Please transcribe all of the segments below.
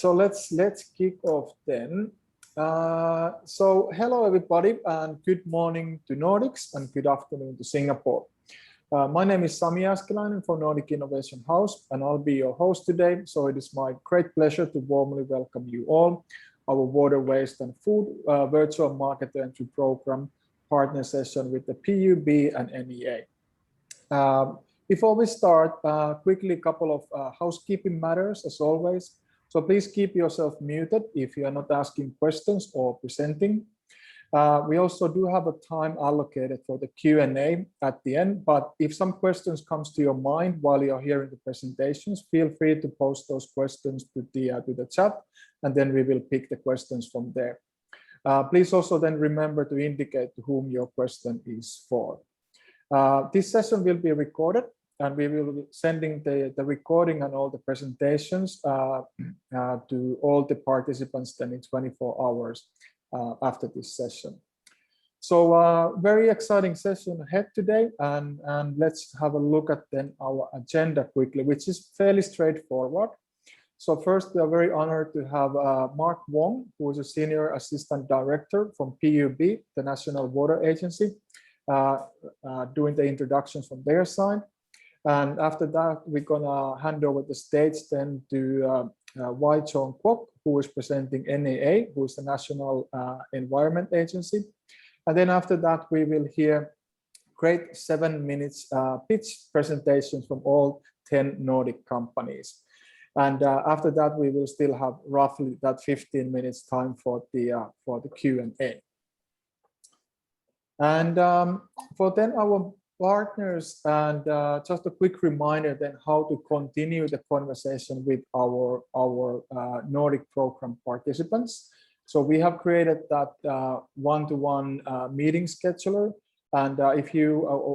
So let's kick off then. So hello everybody, and good morning to Nordics and good afternoon to Singapore. My name is Sami Askelainen from Nordic Innovation House, and I'll be your host today. So it is my great pleasure to warmly welcome you all, our Water, Waste and Food Virtual Market Entry Program partner session with the PUB and NEA. Before we start, quickly a couple of housekeeping matters as always. So please keep yourself muted if you are not asking questions or presenting. We also do have a time allocated for the Q&A at the end, but if some questions comes to your mind while you're hearing the presentations, feel free to post those questions to the chat, and then we will pick the questions from there. Please also then remember to indicate to whom your question is for. This session will be recorded, and we will be sending the recording and all the presentations to all the participants then in 24 hours after this session. So very exciting session ahead today, and let's have a look at then our agenda quickly, which is fairly straightforward. So first, we are very honored to have Mark Wong, who is a Senior Assistant Director from PUB, the National Water Agency, doing the introductions from their side. And after that, we're gonna hand over the stage then to Wai Chong Kwok, who is presenting NEA, who is the National Environment Agency. And then after that, we will hear great 7 minutes pitch presentations from all 10 Nordic companies. And after that, we will still have roughly that 15 minutes time for the Q&A. And for then our partners, and just a quick reminder then how to continue the conversation with our Nordic program participants. So we have created that one-to-one meeting scheduler, and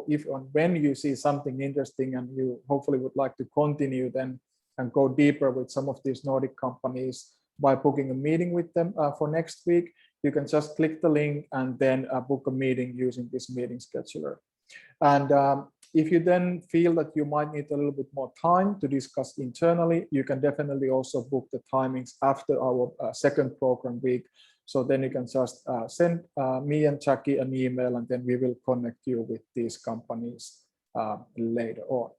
if when you see something interesting and you hopefully would like to continue then and go deeper with some of these Nordic companies by booking a meeting with them for next week, you can just click the link and then book a meeting using this meeting scheduler. And if you then feel that you might need a little bit more time to discuss internally, you can definitely also book the timings after our second program week. So then you can just send me and Jackie an email, and then we will connect you with these companies later on.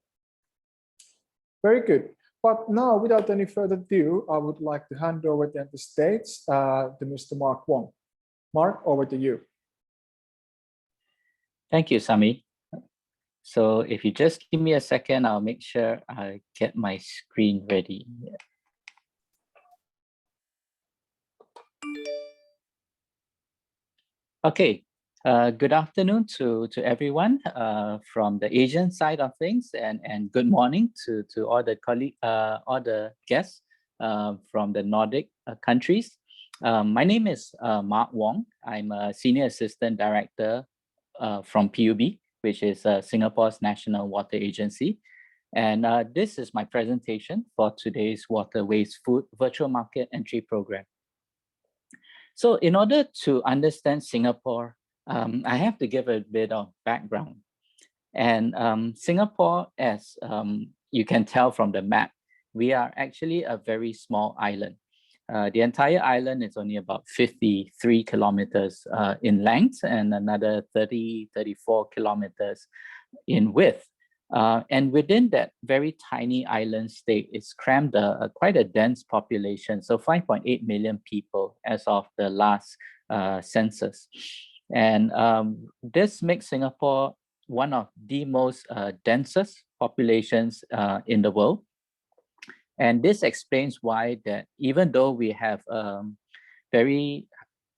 Very good. But now, without any further ado, I would like to hand over then the stage to Mr. Mark Wong. Mark, over to you. Thank you, Sami. So if you just give me a second, I'll make sure I get my screen ready. Okay, good afternoon to everyone from the Asian side of things, and good morning to all the all the guests from the Nordic countries. My name is Mark Wong. I'm a Senior Assistant Director from PUB, which is Singapore's National Water Agency. And this is my presentation for today's Water, Waste, Food Virtual Market Entry Program. So in order to understand Singapore, I have to give a bit of background. And Singapore, as you can tell from the map, we are actually a very small island. The entire island is only about 53 kilometers in length and another 34 kilometers in width. And within that very tiny island state is crammed quite a dense population, so 5.8 million people as of the last census. And this makes Singapore one of the most densest populations in the world. And this explains why that even though we have very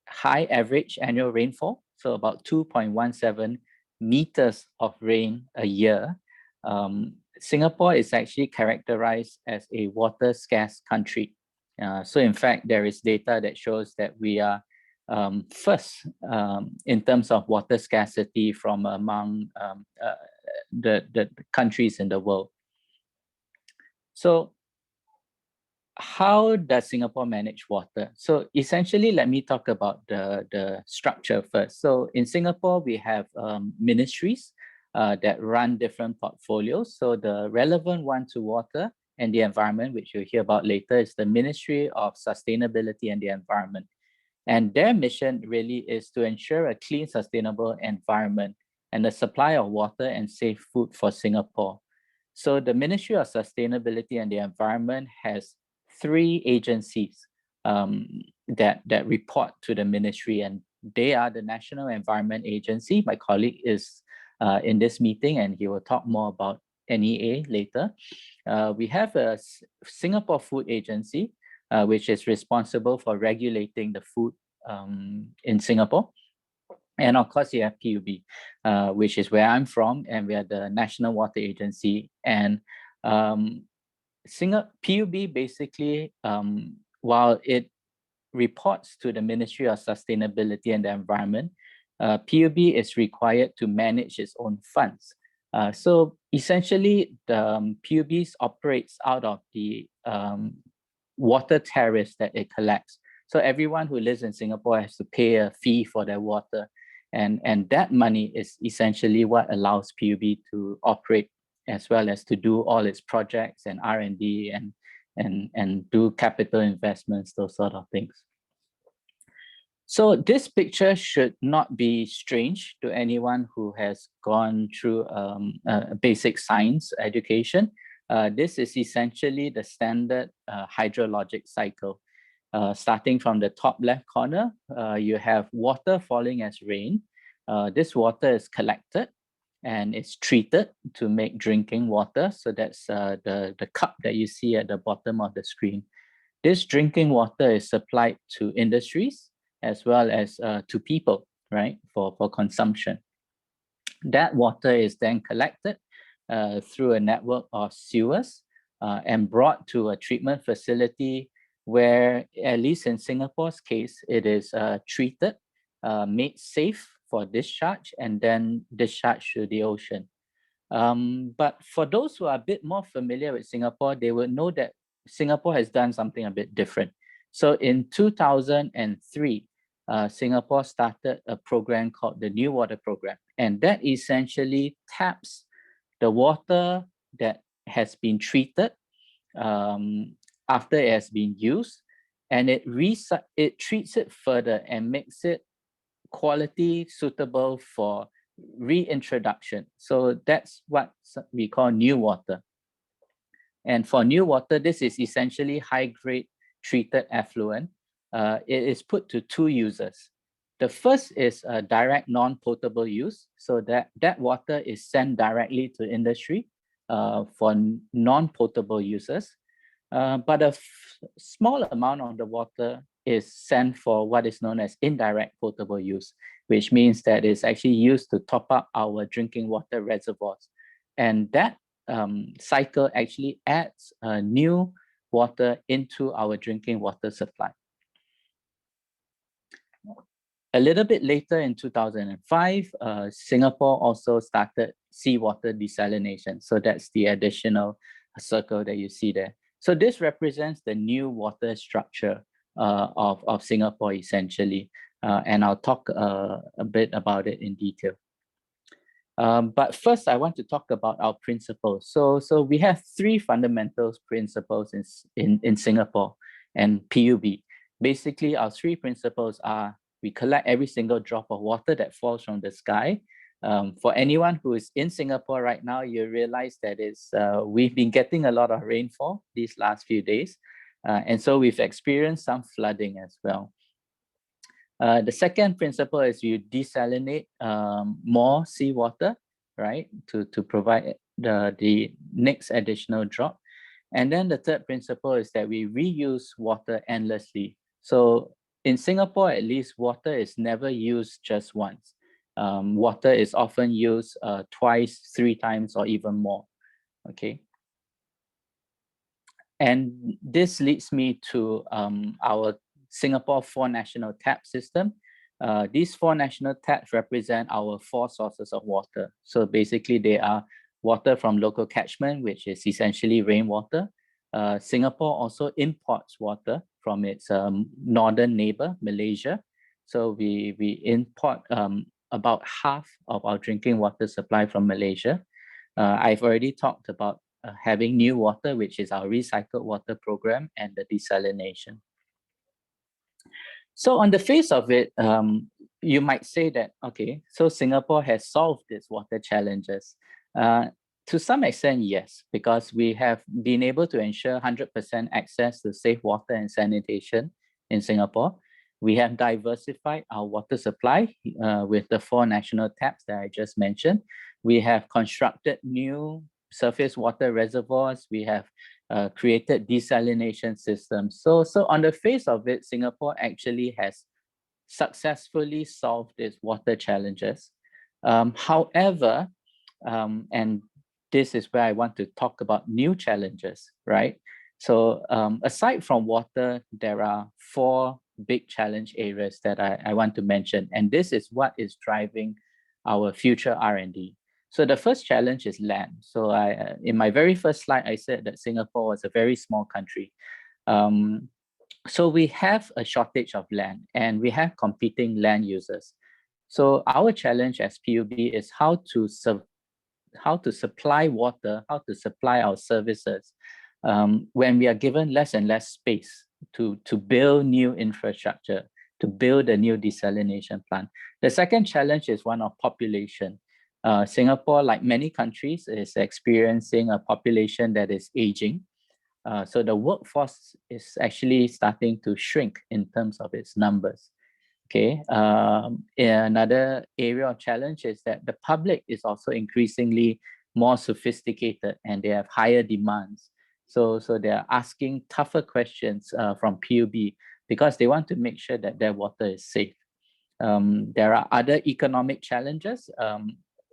high average annual rainfall, so about 2.17 meters of rain a year, Singapore is actually characterized as a water scarce country. So in fact, there is data that shows that we are first in terms of water scarcity from among the countries in the world. So how does Singapore manage water? So essentially, let me talk about the structure first. So in Singapore, we have ministries that run different portfolios. So the relevant one to water and the Environment, which you'll hear about later, is the Ministry of Sustainability and the Environment. And their mission really is to ensure a clean, sustainable environment and the supply of water and safe food for Singapore. So the Ministry of Sustainability and the Environment has 3 agencies that report to the ministry, and they are the National Environment Agency. My colleague is in this meeting, and he will talk more about NEA later. We have a Singapore Food Agency, which is responsible for regulating the food in Singapore. And of course, you have PUB, which is where I'm from, and we are the National Water Agency. And PUB basically, while it reports to the Ministry of Sustainability and the Environment, PUB is required to manage its own funds. So essentially, the PUB operates out of the water tariffs that it collects. So everyone who lives in Singapore has to pay a fee for their water. And that money is essentially what allows PUB to operate, as well as to do all its projects and R&D and do capital investments, those sort of things. So this picture should not be strange to anyone who has gone through a basic science education. This is essentially the standard hydrologic cycle. Starting from the top left corner, you have water falling as rain. This water is collected and it's treated to make drinking water. So that's the cup that you see at the bottom of the screen. This drinking water is supplied to industries as well as to people, right, for consumption. That water is then collected through a network of sewers and brought to a treatment facility where, at least in Singapore's case, it is treated, made safe for discharge, and then discharged to the ocean. But for those who are a bit more familiar with Singapore, they will know that Singapore has done something a bit different. So in 2003, Singapore started a program called the New Water Program, and that essentially taps the water that has been treated after it has been used, and it treats it further and makes it quality suitable for reintroduction. So that's what we call new water. And for new water, this is essentially high-grade treated effluent. It is put to 2 uses. The first is a direct non-potable use. So that water is sent directly to industry for non-potable uses. But a small amount of the water is sent for what is known as indirect potable use, which means that it's actually used to top up our drinking water reservoirs. And that cycle actually adds new water into our drinking water supply. A little bit later in 2005, Singapore also started seawater desalination. So that's the additional circle that you see there. So this represents the new water structure of Singapore, essentially. And I'll talk a bit about it in detail. But first, I want to talk about our principles. So we have 3 fundamental principles in Singapore and PUB. Basically, our 3 principles are: we collect every single drop of water that falls from the sky. For anyone who is in Singapore right now, you realize that we've been getting a lot of rainfall these last few days. And so we've experienced some flooding as well. The second principle is you desalinate more seawater, right, to provide the next additional drop. And then the third principle is that we reuse water endlessly. So in Singapore, at least, water is never used just once. Water is often used twice, 3 times, or even more, okay? And this leads me to our Singapore 4 national tap system. These 4 national taps represent our 4 sources of water. So basically they are water from local catchment, which is essentially rainwater. Singapore also imports water from its northern neighbor, Malaysia. So we import about half of our drinking water supply from Malaysia. I've already talked about having new water, which is our recycled water program, and the desalination. So on the face of it, you might say that, okay, so Singapore has solved its water challenges. To some extent, yes, because we have been able to ensure 100% access to safe water and sanitation in Singapore. We have diversified our water supply with the 4 national taps that I just mentioned. We have constructed new surface water reservoirs. We have created desalination systems. So on the face of it, Singapore actually has successfully solved its water challenges. However, and this is where I want to talk about new challenges, right? So aside from water, there are 4 big challenge areas that I want to mention, and this is what is driving our future R&D. So the first challenge is land. So in my very first slide, I said that Singapore was a very small country. So we have a shortage of land and we have competing land users. So our challenge as PUB is how to supply water, how to supply our services when we are given less and less space to build new infrastructure, to build a new desalination plant. The second challenge is one of population. Singapore, like many countries, is experiencing a population that is aging. So the workforce is actually starting to shrink in terms of its numbers. Okay. Another area of challenge is that the public is also increasingly more sophisticated and they have higher demands. So they are asking tougher questions from PUB because they want to make sure that their water is safe. There are other economic challenges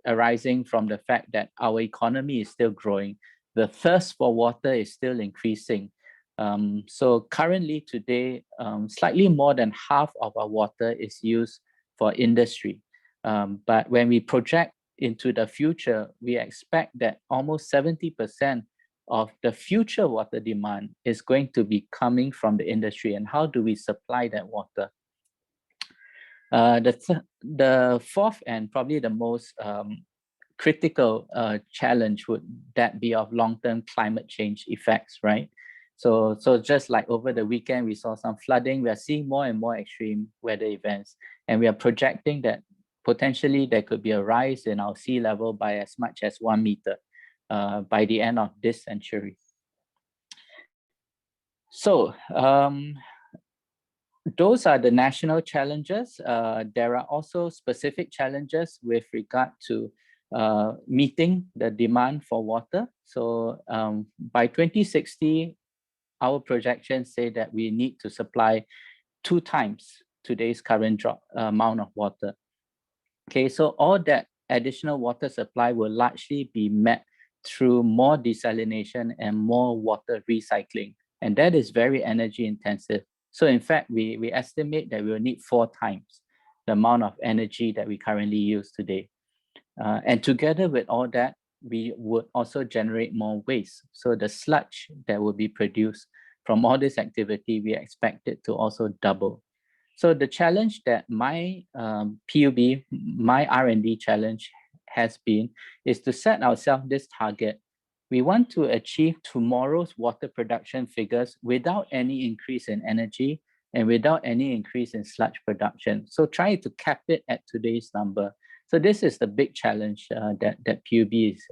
arising from the fact that our economy is still growing. The thirst for water is still increasing. So currently today, slightly more than half of our water is used for industry. But when we project into the future, we expect that almost 70% of the future water demand is going to be coming from the industry. And how do we supply that water? The fourth and probably the most critical challenge would that be of long-term climate change effects, right? So just like over the weekend, we saw some flooding, we are seeing more and more extreme weather events, and we are projecting that potentially there could be a rise in our sea level by as much as 1 meter by the end of this century. So those are the national challenges. There are also specific challenges with regard to meeting the demand for water. So by 2060, our projections say that we need to supply 2 times today's current amount of water. Okay, so all that additional water supply will largely be met through more desalination and more water recycling. And that is very energy intensive. So in fact, we estimate that we will need 4 times the amount of energy that we currently use today. And together with all that, we would also generate more waste. So the sludge that will be produced from all this activity, we expect it to also double. So the challenge that my PUB, my R&D challenge has been, is to set ourselves this target. We want to achieve tomorrow's water production figures without any increase in energy and without any increase in sludge production. So try to cap it at today's number. So this is the big challenge that PUB is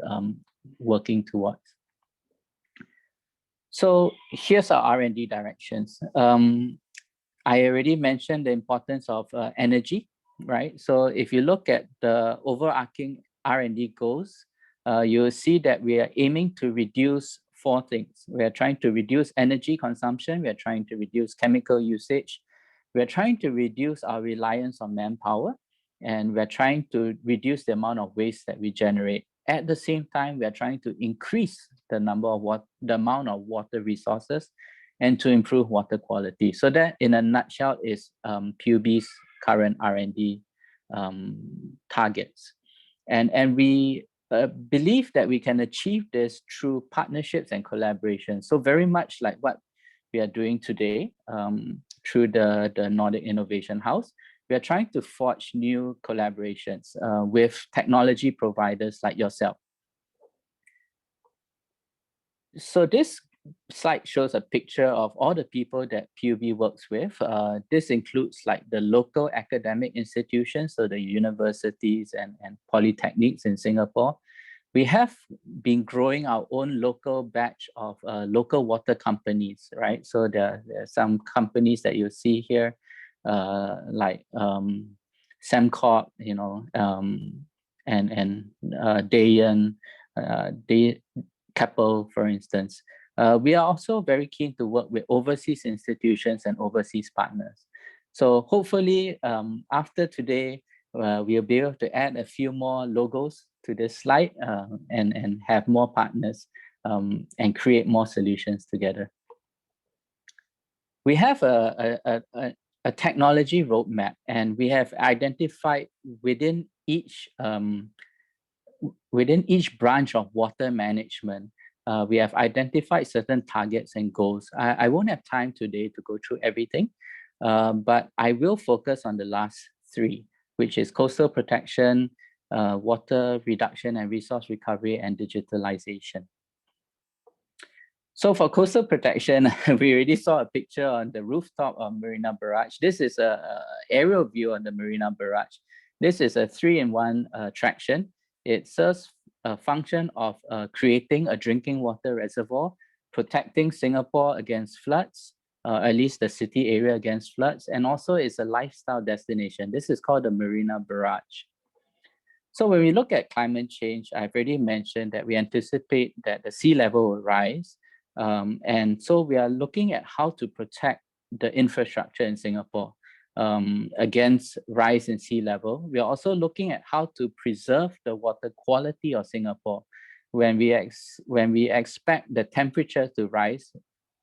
working towards. So here's our R&D directions. I already mentioned the importance of energy, right? So if you look at the overarching R&D goals, you'll see that we are aiming to reduce 4 things. We are trying to reduce energy consumption. We are trying to reduce chemical usage. We are trying to reduce our reliance on manpower. And we're trying to reduce the amount of waste that we generate. At the same time, we are trying to increase the amount of water resources and to improve water quality. So that, in a nutshell, is PUB's current R&D targets. And we believe that we can achieve this through partnerships and collaboration. So very much like what we are doing today through the Nordic Innovation House. We are trying to forge new collaborations with technology providers like yourself. So this slide shows a picture of all the people that PUB works with. This includes like the local academic institutions, so the universities and polytechnics in Singapore. We have been growing our own local batch of local water companies, right? So there are some companies that you see here, like Semcorp, you know, and Dayan, Keppel, for instance. We are also very keen to work with overseas institutions and overseas partners. So hopefully after today, we'll be able to add a few more logos to this slide and have more partners and create more solutions together. We have a technology roadmap, and we have identified within each branch of water management, we have identified certain targets and goals. I won't have time today to go through everything, but I will focus on the last three, which is coastal protection, water reduction and resource recovery, and digitalization. So for coastal protection, we already saw a picture on the rooftop of Marina Barrage. This is an aerial view on the Marina Barrage. This is a 3-in-1 attraction. It serves a function of creating a drinking water reservoir, protecting Singapore against floods, at least the city area against floods, and also it's a lifestyle destination. This is called the Marina Barrage. So when we look at climate change, I've already mentioned that we anticipate that the sea level will rise. And so we are looking at how to protect the infrastructure in Singapore against rise in sea level. We are also looking at how to preserve the water quality of Singapore. When we expect the temperature to rise,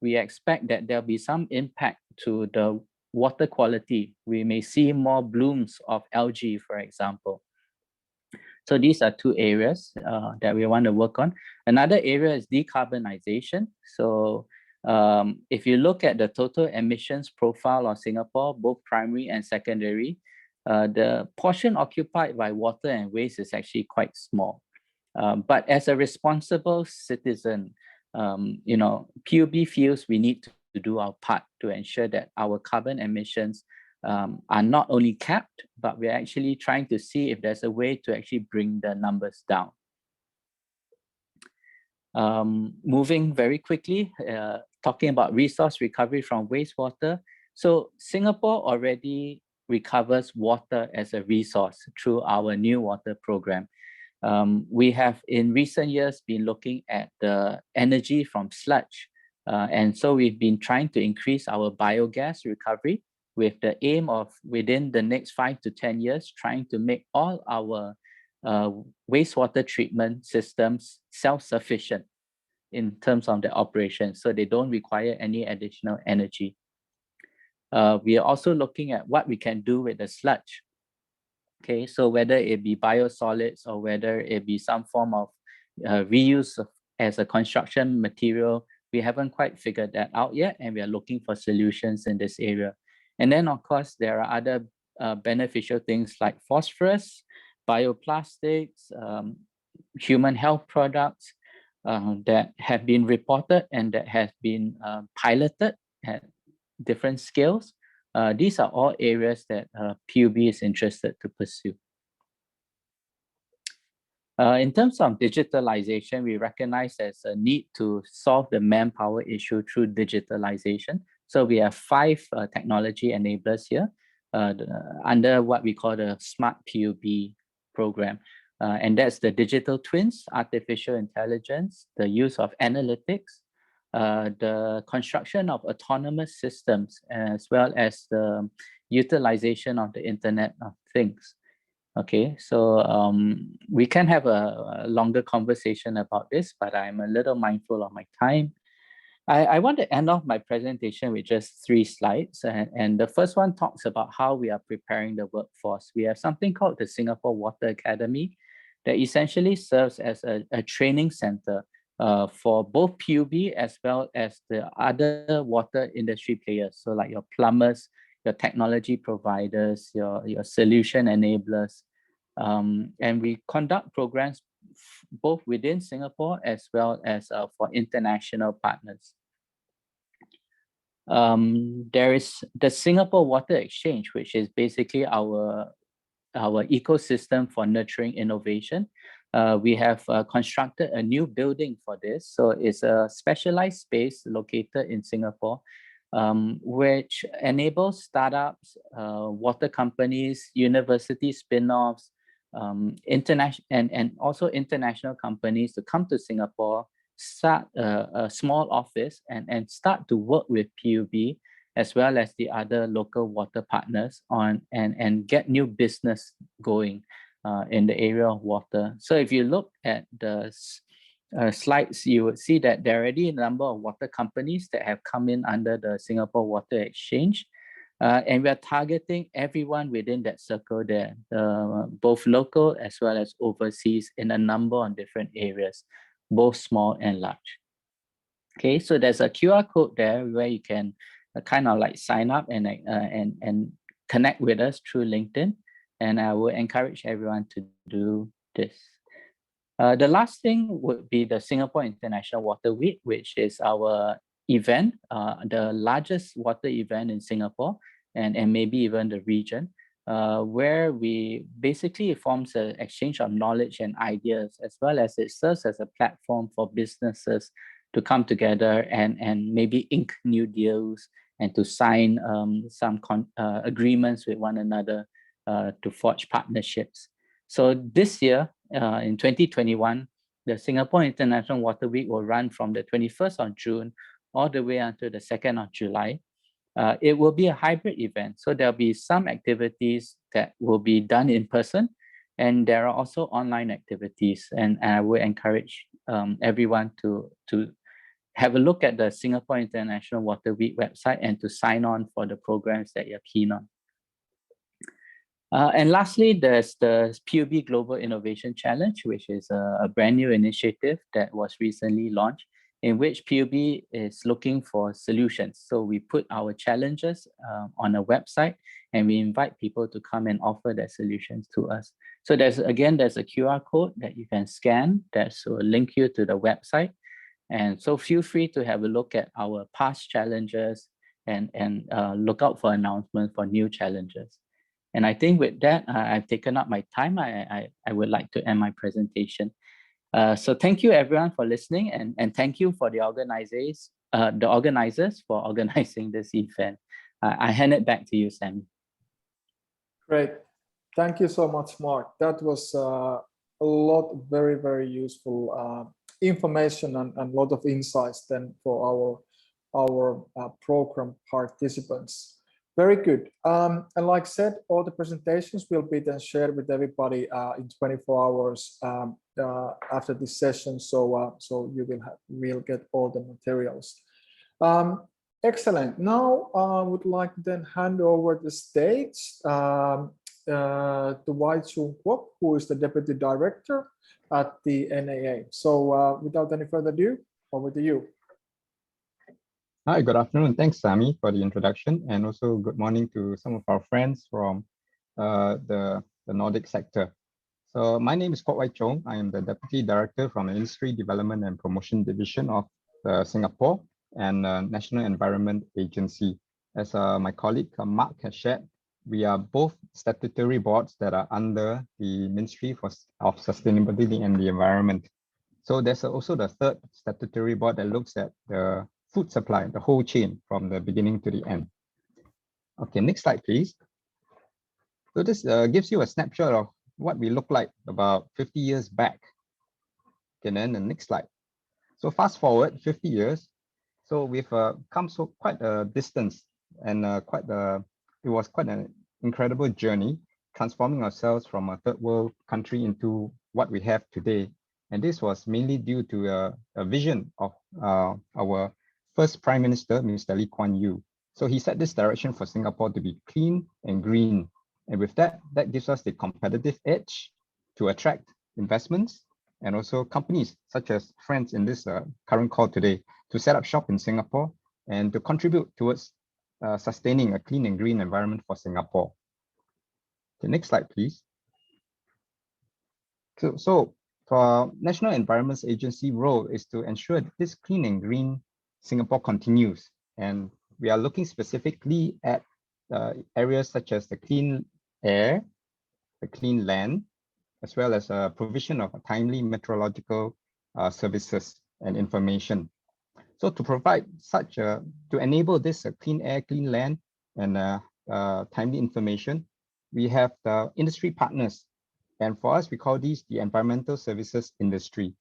we expect that there'll be some impact to the water quality. We may see more blooms of algae, for example. So these are two areas that we want to work on. Another area is decarbonization. So if you look at the total emissions profile of Singapore, both primary and secondary, the portion occupied by water and waste is actually quite small. But as a responsible citizen, you know, PUB feels we need to do our part to ensure that our carbon emissions are not only capped, but we're actually trying to see if there's a way to actually bring the numbers down. Moving very quickly, talking about resource recovery from wastewater. So Singapore already recovers water as a resource through our new water program. We have in recent years been looking at the energy from sludge. And so we've been trying to increase our biogas recovery with the aim of within the next 5 to 10 years, trying to make all our wastewater treatment systems self-sufficient in terms of their operation, so they don't require any additional energy. We are also looking at what we can do with the sludge. Okay, so whether it be biosolids or whether it be some form of reuse as a construction material, we haven't quite figured that out yet, and we are looking for solutions in this area. And then, of course, there are other beneficial things like phosphorus, bioplastics, human health products that have been reported and that have been piloted at different scales. These are all areas that PUB is interested to pursue. In terms of digitalization, we recognize there's a need to solve the manpower issue through digitalization. So we have 5 technology enablers here under what we call the Smart PUB program. And that's the digital twins, artificial intelligence, the use of analytics, the construction of autonomous systems, as well as the utilization of the Internet of Things. Okay, so we can have a longer conversation about this, but I'm a little mindful of my time. I want to end off my presentation with just 3 slides. And the first one talks about how we are preparing the workforce. We have something called the Singapore Water Academy that essentially serves as a training center for both PUB as well as the other water industry players. So like your plumbers, your technology providers, your solution enablers. And we conduct programs both within Singapore as well as for international partners. There is the Singapore Water Exchange, which is basically our ecosystem for nurturing innovation. We have constructed a new building for this. So it's a specialized space located in Singapore, which enables startups, water companies, university spin-offs, international and also international companies to come to Singapore, start a small office and start to work with PUB as well as the other local water partners on and get new business going in the area of water. So if you look at the slides, you would see that there are already a number of water companies that have come in under the Singapore Water Exchange. And we are targeting everyone within that circle there, both local as well as overseas in a number of different areas, both small and large. Okay, so there's a QR code there where you can kind of like sign up and connect with us through LinkedIn. And I will encourage everyone to do this. The last thing would be the Singapore International Water Week, which is our event, the largest water event in Singapore and maybe even the region, where we basically forms an exchange of knowledge and ideas, as well as it serves as a platform for businesses to come together and maybe ink new deals and to sign some agreements with one another to forge partnerships. So this year, in 2021, the Singapore International Water Week will run from the 21st of June all the way until the 2nd of July. It will be a hybrid event. So there'll be some activities that will be done in person, and there are also online activities. And I will encourage everyone to have a look at the Singapore International Water Week website and to sign on for the programs that you're keen on. And lastly, there's the PUB Global Innovation Challenge, which is a brand new initiative that was recently launched, in which PUB is looking for solutions. So we put our challenges on a website and we invite people to come and offer their solutions to us. So there's a QR code that you can scan that will link you to the website. And so feel free to have a look at our past challenges and look out for announcements for new challenges. And I think with that, I've taken up my time. I would like to end my presentation. So thank you everyone for listening, and thank you for the organizers for organizing this event. I hand it back to you, Sammy. Great. Thank you so much, Mark. That was a lot of very, very useful information and a lot of insights then for our program participants. Very good. And like I said, all the presentations will be then shared with everybody in 24 hours after this session. So you will get all the materials. Excellent. Now I would like to then hand over the stage to Wai Chung Kwok, who is the Deputy Director at the NEA. So without any further ado, over to you. Hi, good afternoon. Thanks, Sami, for the introduction, and also good morning to some of our friends from the Nordic sector. So my name is Kwok Wai Chung. I am the Deputy Director from the Industry Development and Promotion Division of Singapore and National Environment Agency. As my colleague Mark has shared, we are both statutory boards that are under the Ministry of Sustainability and the Environment. So there's also the third statutory board that looks at the food supply, the whole chain from the beginning to the end. Okay, next slide, please. So this gives you a snapshot of what we look like about 50 years back. Okay, then the next slide. So fast forward 50 years. So we've come quite a distance, and it was quite an incredible journey, transforming ourselves from a third world country into what we have today. And this was mainly due to a vision of our first Prime Minister, Mr. Lee Kuan Yew. So he set this direction for Singapore to be clean and green. And with that gives us the competitive edge to attract investments and also companies such as friends in this current call today to set up shop in Singapore and to contribute towards sustaining a clean and green environment for Singapore. The next slide, please. So For National Environment Agency role is to ensure that this clean and green Singapore continues. And we are looking specifically at areas such as the clean air, the clean land, as well as provision of timely meteorological services and information. So to provide such to enable this clean air, clean land, and timely information, we have the industry partners. And for us, we call these the environmental services industry.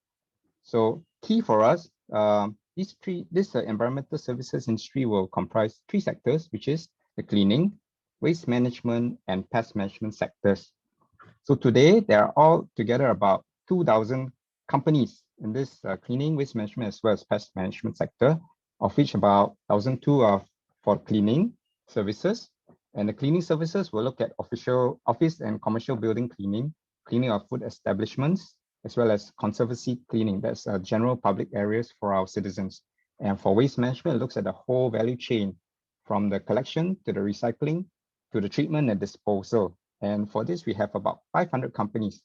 So key for us, this environmental services industry will comprise 3 sectors, which is the cleaning, waste management, and pest management sectors. So today, there are all together about 2,000 companies in this cleaning, waste management, as well as pest management sector, of which about 1,002 are for cleaning services. And the cleaning services will look at office and commercial building cleaning, cleaning of food establishments, as well as conservancy cleaning. That's general public areas for our citizens. And for waste management, it looks at the whole value chain, from the collection to the recycling to the treatment and disposal. And for this, we have about 500 companies.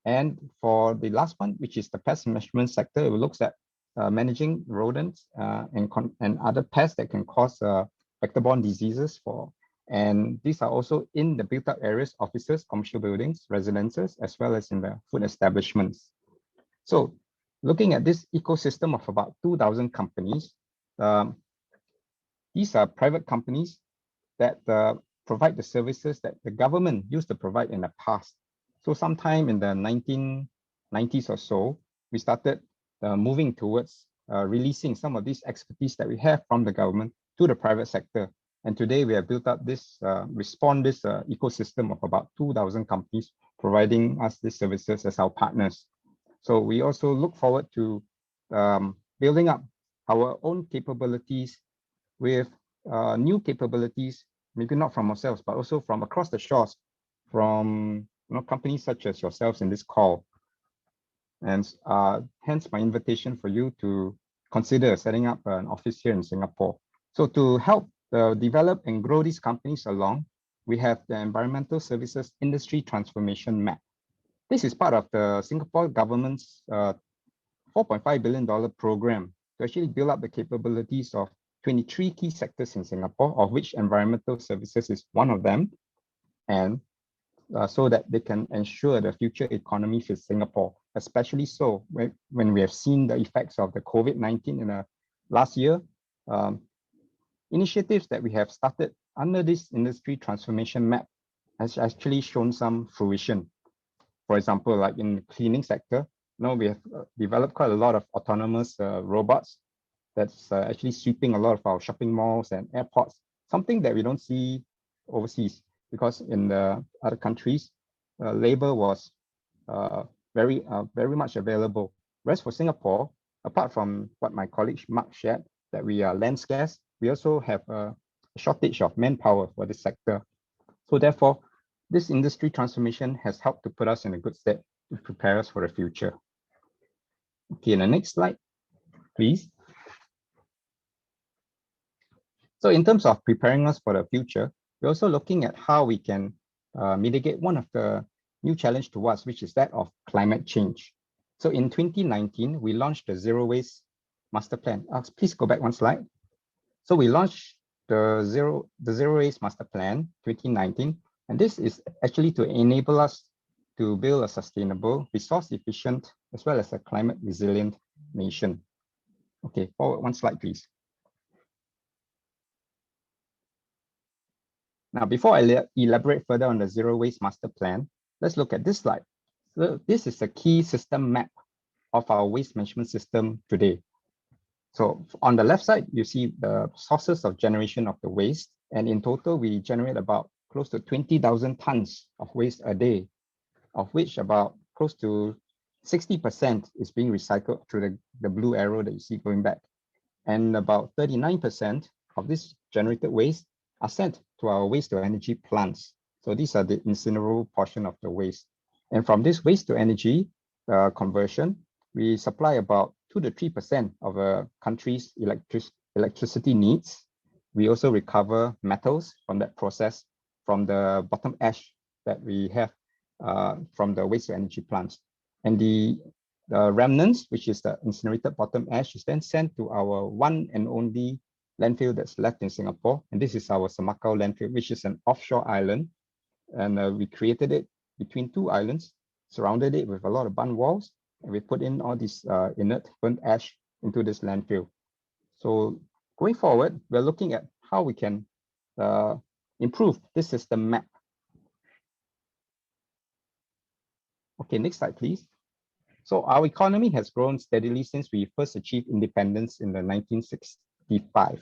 And for the last one, which is the pest management sector, it looks at managing rodents and other pests that can cause vector-borne diseases and these are also in the built-up areas, offices, commercial buildings, residences, as well as in the food establishments. So looking at this ecosystem of about 2,000 companies, these are private companies that provide the services that the government used to provide in the past. So sometime in the 1990s or so, we started moving towards releasing some of these expertise that we have from the government to the private sector. And today we have built up this ecosystem of about 2,000 companies providing us these services as our partners. So we also look forward to building up our own capabilities with new capabilities, maybe not from ourselves, but also from across the shores, from companies such as yourselves in this call. And hence my invitation for you to consider setting up an office here in Singapore. So to help develop and grow these companies along, we have the Environmental Services Industry Transformation Map. This is part of the Singapore government's $4.5 billion program to actually build up the capabilities of 23 key sectors in Singapore, of which environmental services is one of them, and so that they can ensure the future economy for Singapore, especially so when we have seen the effects of the COVID-19 in the last year. Initiatives that we have started under this industry transformation map has actually shown some fruition. For example, like in the cleaning sector, we have developed quite a lot of autonomous robots that's actually sweeping a lot of our shopping malls and airports, something that we don't see overseas, because in the other countries, labor was very much available. Whereas for Singapore, apart from what my colleague Mark shared, that we are land scarce, we also have a shortage of manpower for this sector. So therefore, this industry transformation has helped to put us in a good state to prepare us for the future. Okay, the next slide, please. So in terms of preparing us for the future, we're also looking at how we can mitigate one of the new challenge to us, which is that of climate change. So in 2019, we launched the Zero Waste Master Plan. Please go back one slide. So we launched the Zero Waste Master Plan 2019, and this is actually to enable us to build a sustainable, resource-efficient, as well as a climate-resilient nation. Okay, forward one slide, please. Now, before I elaborate further on the Zero Waste Master Plan, let's look at this slide. So this is a key system map of our waste management system today. So on the left side, you see the sources of generation of the waste. And in total, we generate about close to 20,000 tons of waste a day, of which about close to 60% is being recycled through the blue arrow that you see going back. And about 39% of this generated waste are sent to our waste to energy plants. So these are the incinerable portion of the waste. And from this waste to energy conversion, we supply about 2 to 3% of a country's electricity needs. We also recover metals from that process, from the bottom ash that we have from the waste to energy plants. And the remnants, which is the incinerated bottom ash, is then sent to our one and only landfill that's left in Singapore. And this is our Semakau landfill, which is an offshore island. And we created it between two islands, surrounded it with a lot of bund walls, and we put in all this inert burnt ash into this landfill. So going forward, we're looking at how we can improve this system map. Okay, next slide, please. So our economy has grown steadily since we first achieved independence in the 1965.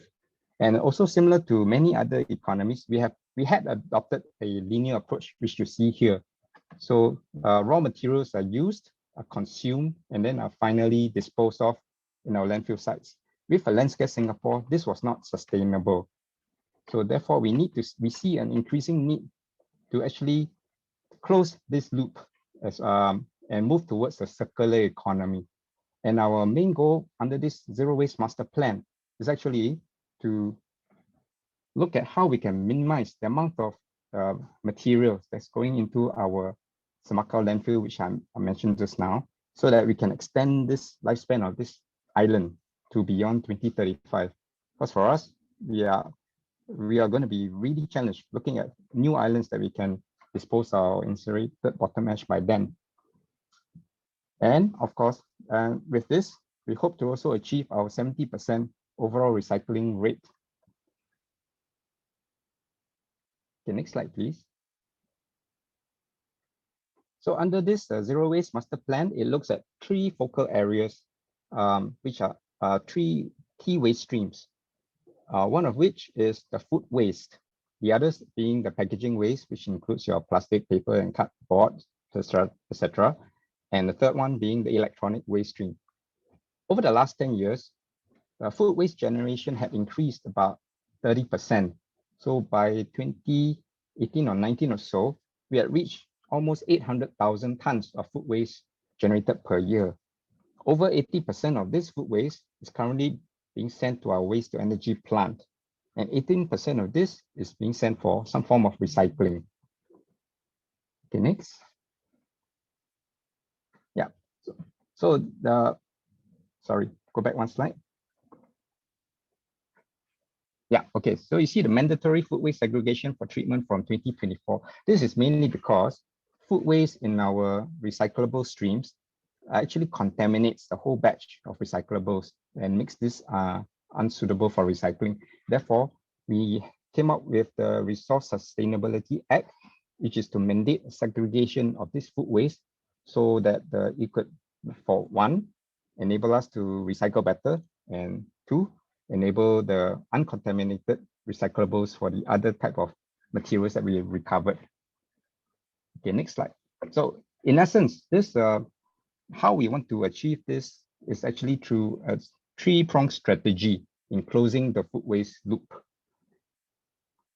And also similar to many other economies, we had adopted a linear approach, which you see here. So raw materials are used, are consumed, and then are finally disposed of in our landfill sites. With a landscape Singapore, this was not sustainable. So therefore, we see an increasing need to actually close this loop and move towards a circular economy. And our main goal under this Zero Waste Master Plan is actually to look at how we can minimize the amount of materials that's going into our Semakau landfill, which I mentioned just now, so that we can extend this lifespan of this island to beyond 2035. Because for us, we are going to be really challenged looking at new islands that we can dispose our incinerated bottom ash by then. And of course, with this, we hope to also achieve our 70% overall recycling rate. Okay, next slide, please. So under this Zero Waste Master Plan, it looks at three focal areas, which are three key waste streams. One of which is the food waste. The others being the packaging waste, which includes your plastic, paper, and cardboard, etc. And the third one being the electronic waste stream. Over the last 10 years, food waste generation had increased about 30%. So by 2018 or 19 or so, we had reached almost 800,000 tons of food waste generated per year. Over 80% of this food waste is currently being sent to our waste to energy plant. And 18% of this is being sent for some form of recycling. Okay, next. Yeah, sorry, go back one slide. Yeah, okay, so you see the mandatory food waste segregation for treatment from 2024. This is mainly because food waste in our recyclable streams actually contaminates the whole batch of recyclables and makes this unsuitable for recycling. Therefore, we came up with the Resource Sustainability Act, which is to mandate segregation of this food waste so that it could, for one, enable us to recycle better, and two, enable the uncontaminated recyclables for the other type of materials that we recovered. Okay, next slide. So in essence, this how we want to achieve this is actually through a three-pronged strategy in closing the food waste loop.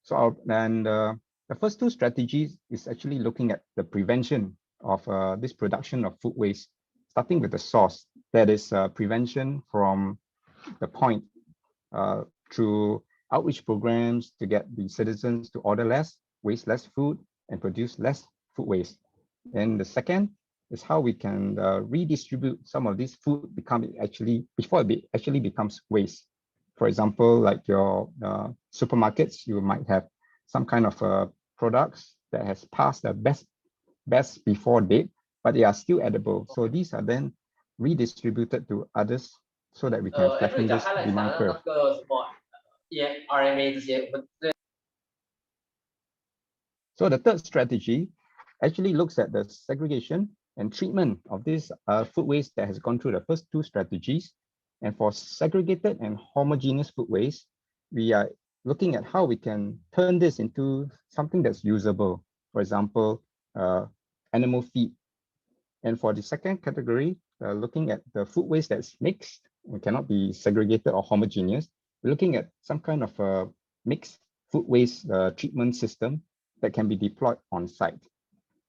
So the first two strategies is actually looking at the prevention of this production of food waste, starting with the source, that is prevention from the point through outreach programs to get the citizens to order less, waste less food, and produce less food waste. And the second is how we can redistribute some of this food before it actually becomes waste. For example, like your supermarkets, you might have some kind of products that has passed the best before date, but they are still edible. So these are then redistributed to others so that we can flatten this demand curve. So the third strategy actually looks at the segregation and treatment of this food waste that has gone through the first two strategies. And for segregated and homogeneous food waste, we are looking at how we can turn this into something that's usable. For example, animal feed. And for the second category, looking at the food waste that's mixed and cannot be segregated or homogeneous, we're looking at some kind of a mixed food waste treatment system that can be deployed on site.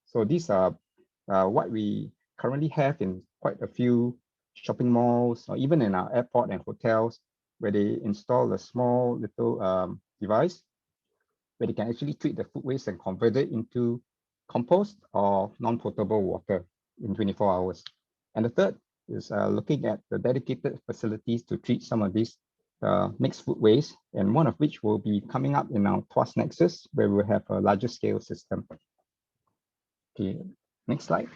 So these are what we currently have in quite a few shopping malls, or even in our airport and hotels, where they install a small little device where they can actually treat the food waste and convert it into compost or non-potable water. in 24 hours. And the third is looking at the dedicated facilities to treat some of these mixed food waste, and one of which will be coming up in our Tuas Nexus, where we will have a larger scale system. Okay, next slide.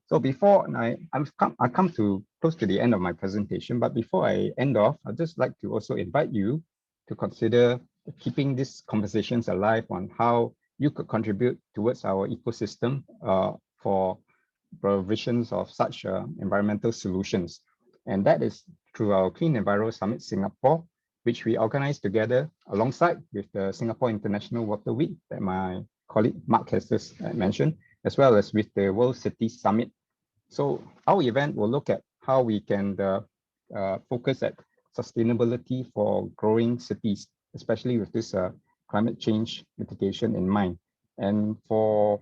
So before I come to close to the end of my presentation, but before I end off, I'd just like to also invite you to consider keeping these conversations alive on how you could contribute towards our ecosystem for provisions of such environmental solutions. And that is through our Clean Enviro Summit Singapore, which we organized together alongside with the Singapore International Water Week that my colleague Mark has just mentioned, as well as with the World Cities Summit. So our event will look at how we can focus at sustainability for growing cities, especially with this climate change mitigation in mind. And for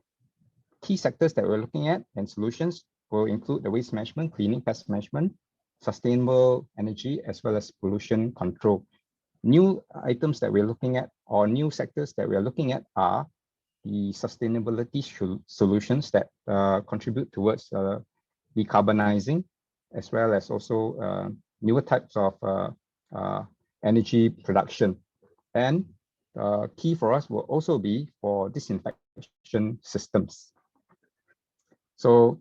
key sectors that we're looking at and solutions will include the waste management, cleaning, pest management, sustainable energy, as well as pollution control. New items that we're looking at, or new sectors that we're looking at, are the sustainability solutions that contribute towards decarbonizing, as well as also newer types of energy production. And key for us will also be for disinfection systems. So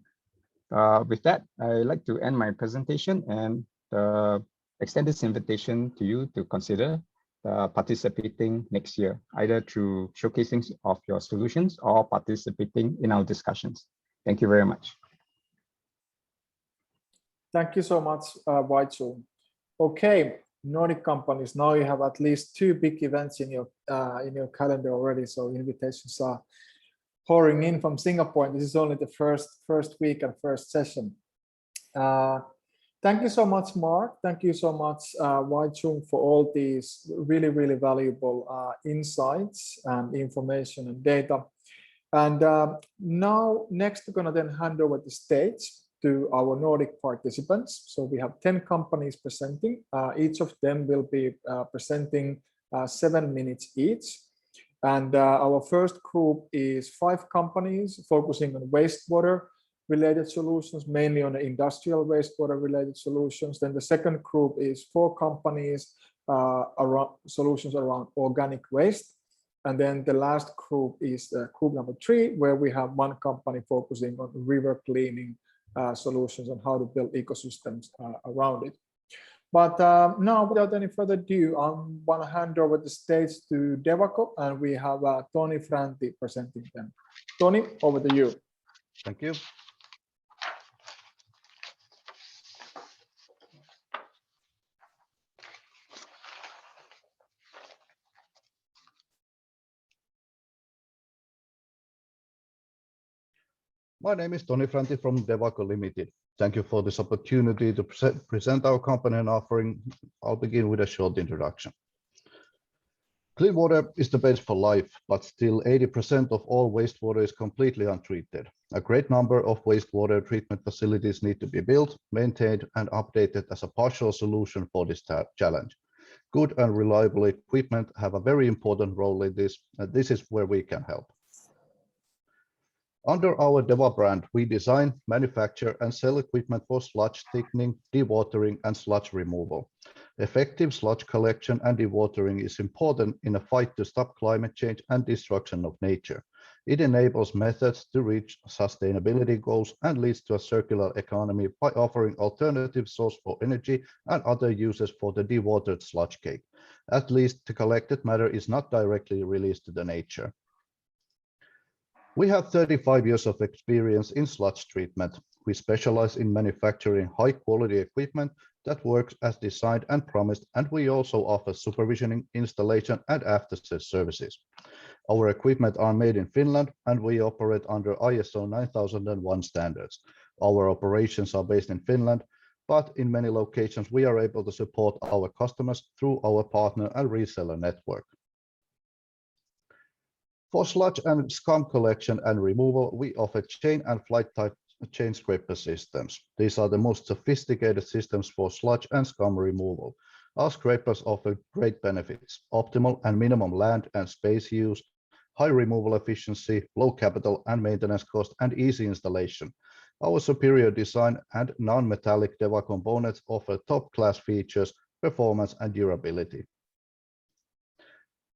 with that, I'd like to end my presentation and extend this invitation to you to consider participating next year, either through showcasing of your solutions or participating in our discussions. Thank you very much. Thank you so much, Wai-Chung. Okay, Nordic companies, now you have at least 2 big events in your calendar already, so invitations are pouring in from Singapore. This is only the first week and first session. Thank you so much, Mark. Thank you so much, Wai-Chung, for all these really, really valuable insights and information and data. And now, next, we're going to then hand over the stage to our Nordic participants. So we have 10 companies presenting. Each of them will be presenting 7 minutes each. And our first group is 5 companies focusing on wastewater related solutions, mainly on the industrial wastewater related solutions. Then the second group is 4 companies around solutions around organic waste. And then the last group is group number 3, where we have 1 company focusing on river cleaning solutions and how to build ecosystems around it. But now, without any further ado, I'm going to hand over the stage to Devako, and we have Tony Franti presenting them. Tony, over to you. Thank you. My name is Tony Franti from Devako Limited. Thank you for this opportunity to present our company and offering. I'll begin with a short introduction. Clean water is the base for life, but still 80% of all wastewater is completely untreated. A great number of wastewater treatment facilities need to be built, maintained, and updated as a partial solution for this challenge. Good and reliable equipment have a very important role in this, and this is where we can help. Under our Deva brand, we design, manufacture, and sell equipment for sludge thickening, dewatering, and sludge removal. Effective sludge collection and dewatering is important in a fight to stop climate change and destruction of nature. It enables methods to reach sustainability goals and leads to a circular economy by offering alternative source for energy and other uses for the dewatered sludge cake. At least the collected matter is not directly released to the nature. We have 35 years of experience in sludge treatment. We specialize in manufacturing high-quality equipment that works as designed and promised, and we also offer supervisioning, installation, and after-sales services. Our equipment are made in Finland, and we operate under ISO 9001 standards. Our operations are based in Finland, but in many locations we are able to support our customers through our partner and reseller network. For sludge and scum collection and removal, we offer chain and flight type chain scraper systems. These are the most sophisticated systems for sludge and scum removal. Our scrapers offer great benefits: optimal and minimum land and space use, high removal efficiency, low capital and maintenance cost, and easy installation. Our superior design and non-metallic DEVA components offer top-class features, performance, and durability.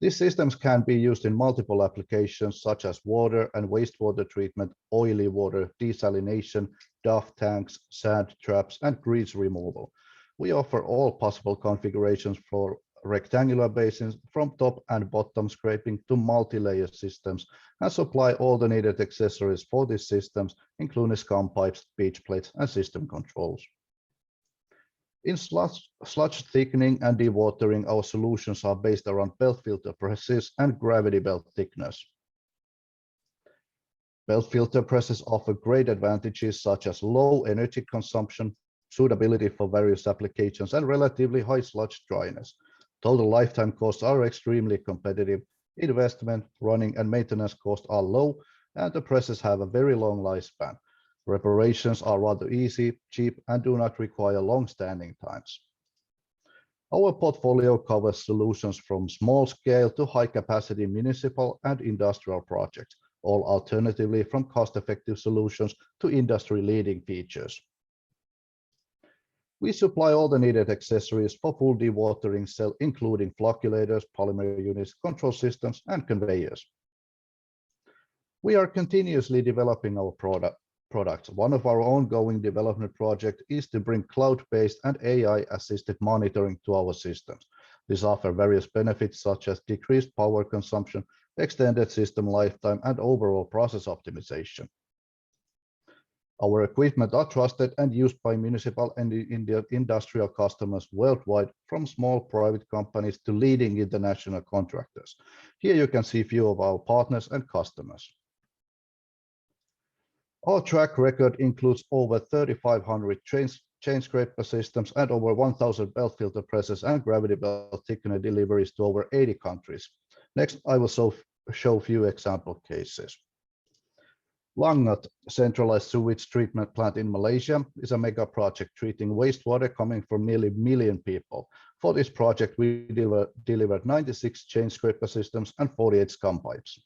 These systems can be used in multiple applications such as water and wastewater treatment, oily water, desalination, DAF tanks, sand traps, and grease removal. We offer all possible configurations for rectangular basins from top and bottom scraping to multi-layer systems and supply all the needed accessories for these systems, including scum pipes, beach plates, and system controls. In sludge thickening and dewatering, our solutions are based around belt filter presses and gravity belt thickness. Belt filter presses offer great advantages such as low energy consumption, suitability for various applications, and relatively high sludge dryness. Total lifetime costs are extremely competitive. Investment, running, and maintenance costs are low, and the presses have a very long lifespan. Reparations are rather easy, cheap, and do not require long-standing times. Our portfolio covers solutions from small scale to high-capacity municipal and industrial projects, all alternatively from cost-effective solutions to industry-leading features. We supply all the needed accessories for full dewatering cell, including flocculators, polymer units, control systems, and conveyors. We are continuously developing our products. One of our ongoing development projects is to bring cloud-based and AI-assisted monitoring to our systems. This offers various benefits such as decreased power consumption, extended system lifetime, and overall process optimization. Our equipment are trusted and used by municipal and industrial customers worldwide, from small private companies to leading international contractors. Here you can see a few of our partners and customers. Our track record includes over 3,500 chain scraper systems and over 1,000 belt filter presses and gravity belt thickener deliveries to over 80 countries. Next, I will show a few example cases. Langat centralized sewage treatment plant in Malaysia is a mega project treating wastewater coming from nearly a million people. For this project, we delivered 96 chain scraper systems and 48 scum pipes.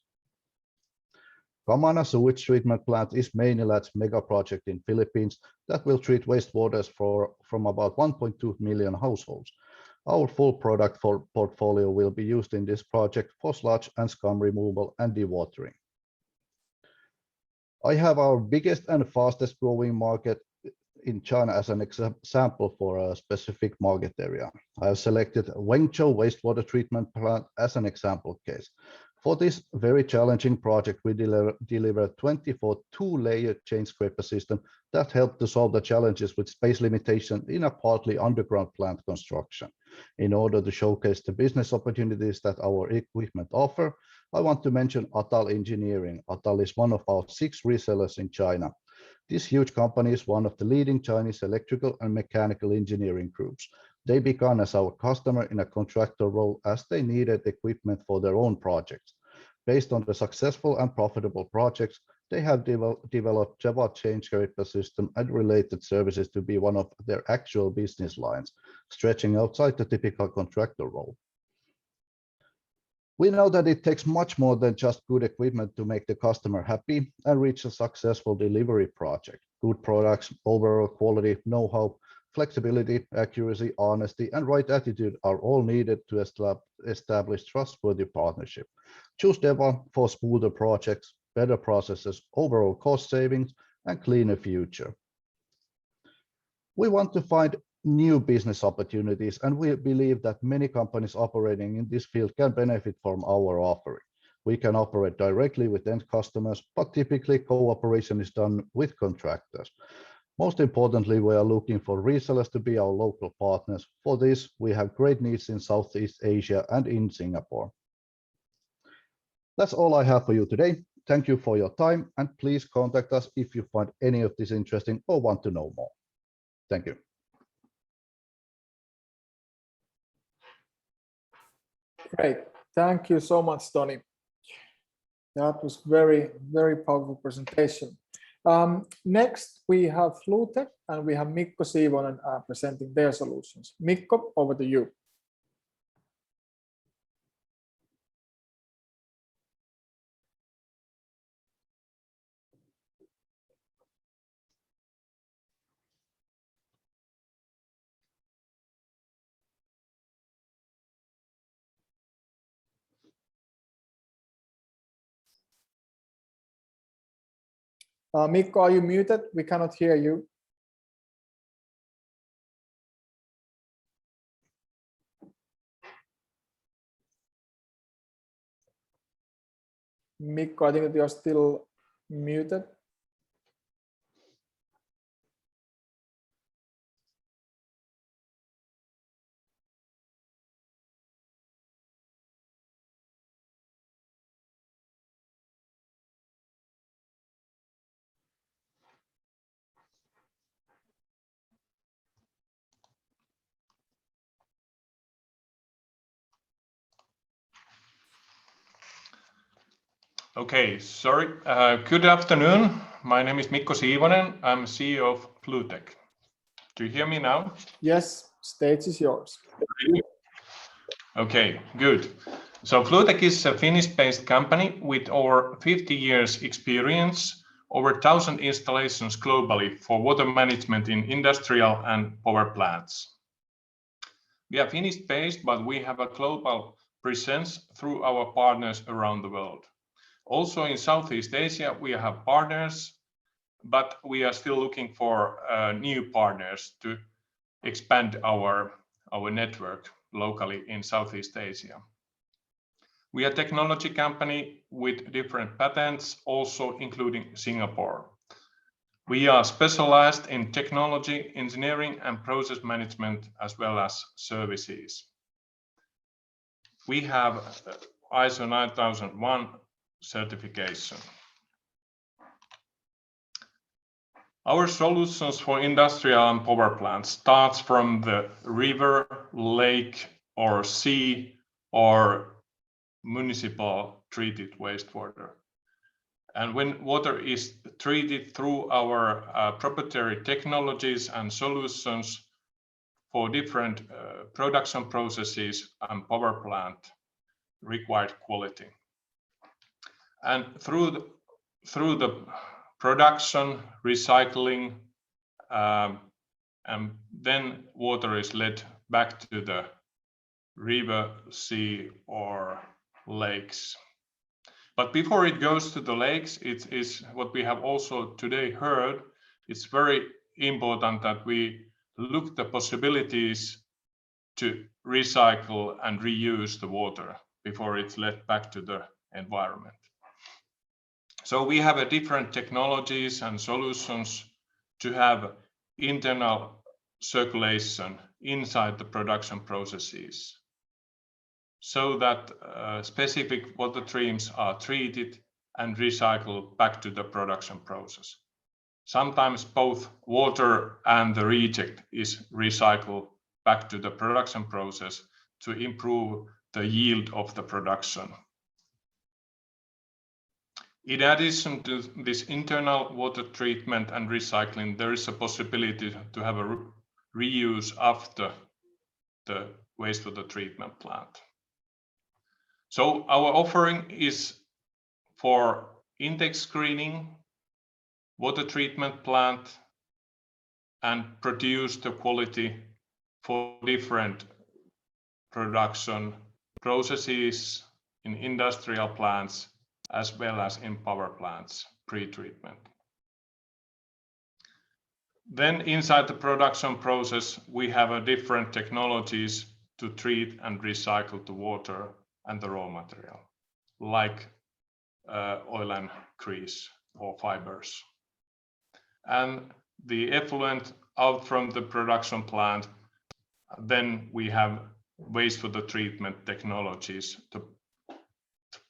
Kamana sewage treatment plant is Maynilad mega project in Philippines that will treat wastewaters from about 1.2 million households. Our full product portfolio will be used in this project for sludge and scum removal and dewatering. I have our biggest and fastest growing market in China as an example for a specific market area. I have selected Wenzhou wastewater treatment plant as an example case. For this very challenging project, we delivered 24 two-layer chain scraper system that helped to solve the challenges with space limitation in a partly underground plant construction. In order to showcase the business opportunities that our equipment offer, I want to mention Atal Engineering. Atal is one of our 6 resellers in China. This huge company is one of the leading Chinese electrical and mechanical engineering groups. They began as our customer in a contractor role as they needed equipment for their own projects. Based on the successful and profitable projects, they have developed Java chain scraper system and related services to be one of their actual business lines, stretching outside the typical contractor role. We know that it takes much more than just good equipment to make the customer happy and reach a successful delivery project. Good products, overall quality, know-how, flexibility, accuracy, honesty, and right attitude are all needed to establish trustworthy partnership. Choose DEVA for smoother projects, better processes, overall cost savings, and cleaner future. We want to find new business opportunities, and we believe that many companies operating in this field can benefit from our offering. We can operate directly with end customers, but typically cooperation is done with contractors. Most importantly, we are looking for resellers to be our local partners. For this, we have great needs in Southeast Asia and in Singapore. That's all I have for you today. Thank you for your time, and please contact us if you find any of this interesting or want to know more. Thank you. Great. Thank you so much, Toni. That was very, very powerful presentation. Next, we have Flootech, and we have Mikko Siivonen presenting their solutions. Mikko, over to you. Mikko, are you muted? We cannot hear you. Mikko, I think that you're still muted. Okay, sorry. Good afternoon. My name is Mikko Siivonen. I'm CEO of Flootech. Do you hear me now? Yes, stage is yours. Okay, good. So Flootech is a Finnish-based company with over 50 years experience, over 1,000 installations globally for water management in industrial and power plants. We are Finnish-based, but we have a global presence through our partners around the world. Also in Southeast Asia, we have partners, but we are still looking for new partners to expand our network locally in Southeast Asia. We are a technology company with different patents, also including Singapore. We are specialized in technology, engineering, and process management, as well as services. We have ISO 9001 certification. Our solutions for industrial and power plants starts from the river, lake, or sea, or municipal treated wastewater. And when water is treated through our proprietary technologies and solutions for different production processes and power plant required quality. And through the production, recycling, and then water is led back to the river, sea, or lakes. But before it goes to the lakes, it is what we have also today heard. It's very important that we look the possibilities to recycle and reuse the water before it's led back to the environment. So we have a different technologies and solutions to have internal circulation inside the production processes, so that specific water streams are treated and recycled back to the production process. Sometimes both water and the reject is recycled back to the production process to improve the yield of the production. In addition to this internal water treatment and recycling, there is a possibility to have a reuse after the wastewater treatment plant. So our offering is for intake screening, water treatment plant, and produce the quality for different production processes in industrial plants as well as in power plants pre-treatment. Then inside the production process, we have different technologies to treat and recycle the water and the raw material, like oil and grease or fibers. And the effluent out from the production plant, then we have wastewater treatment technologies to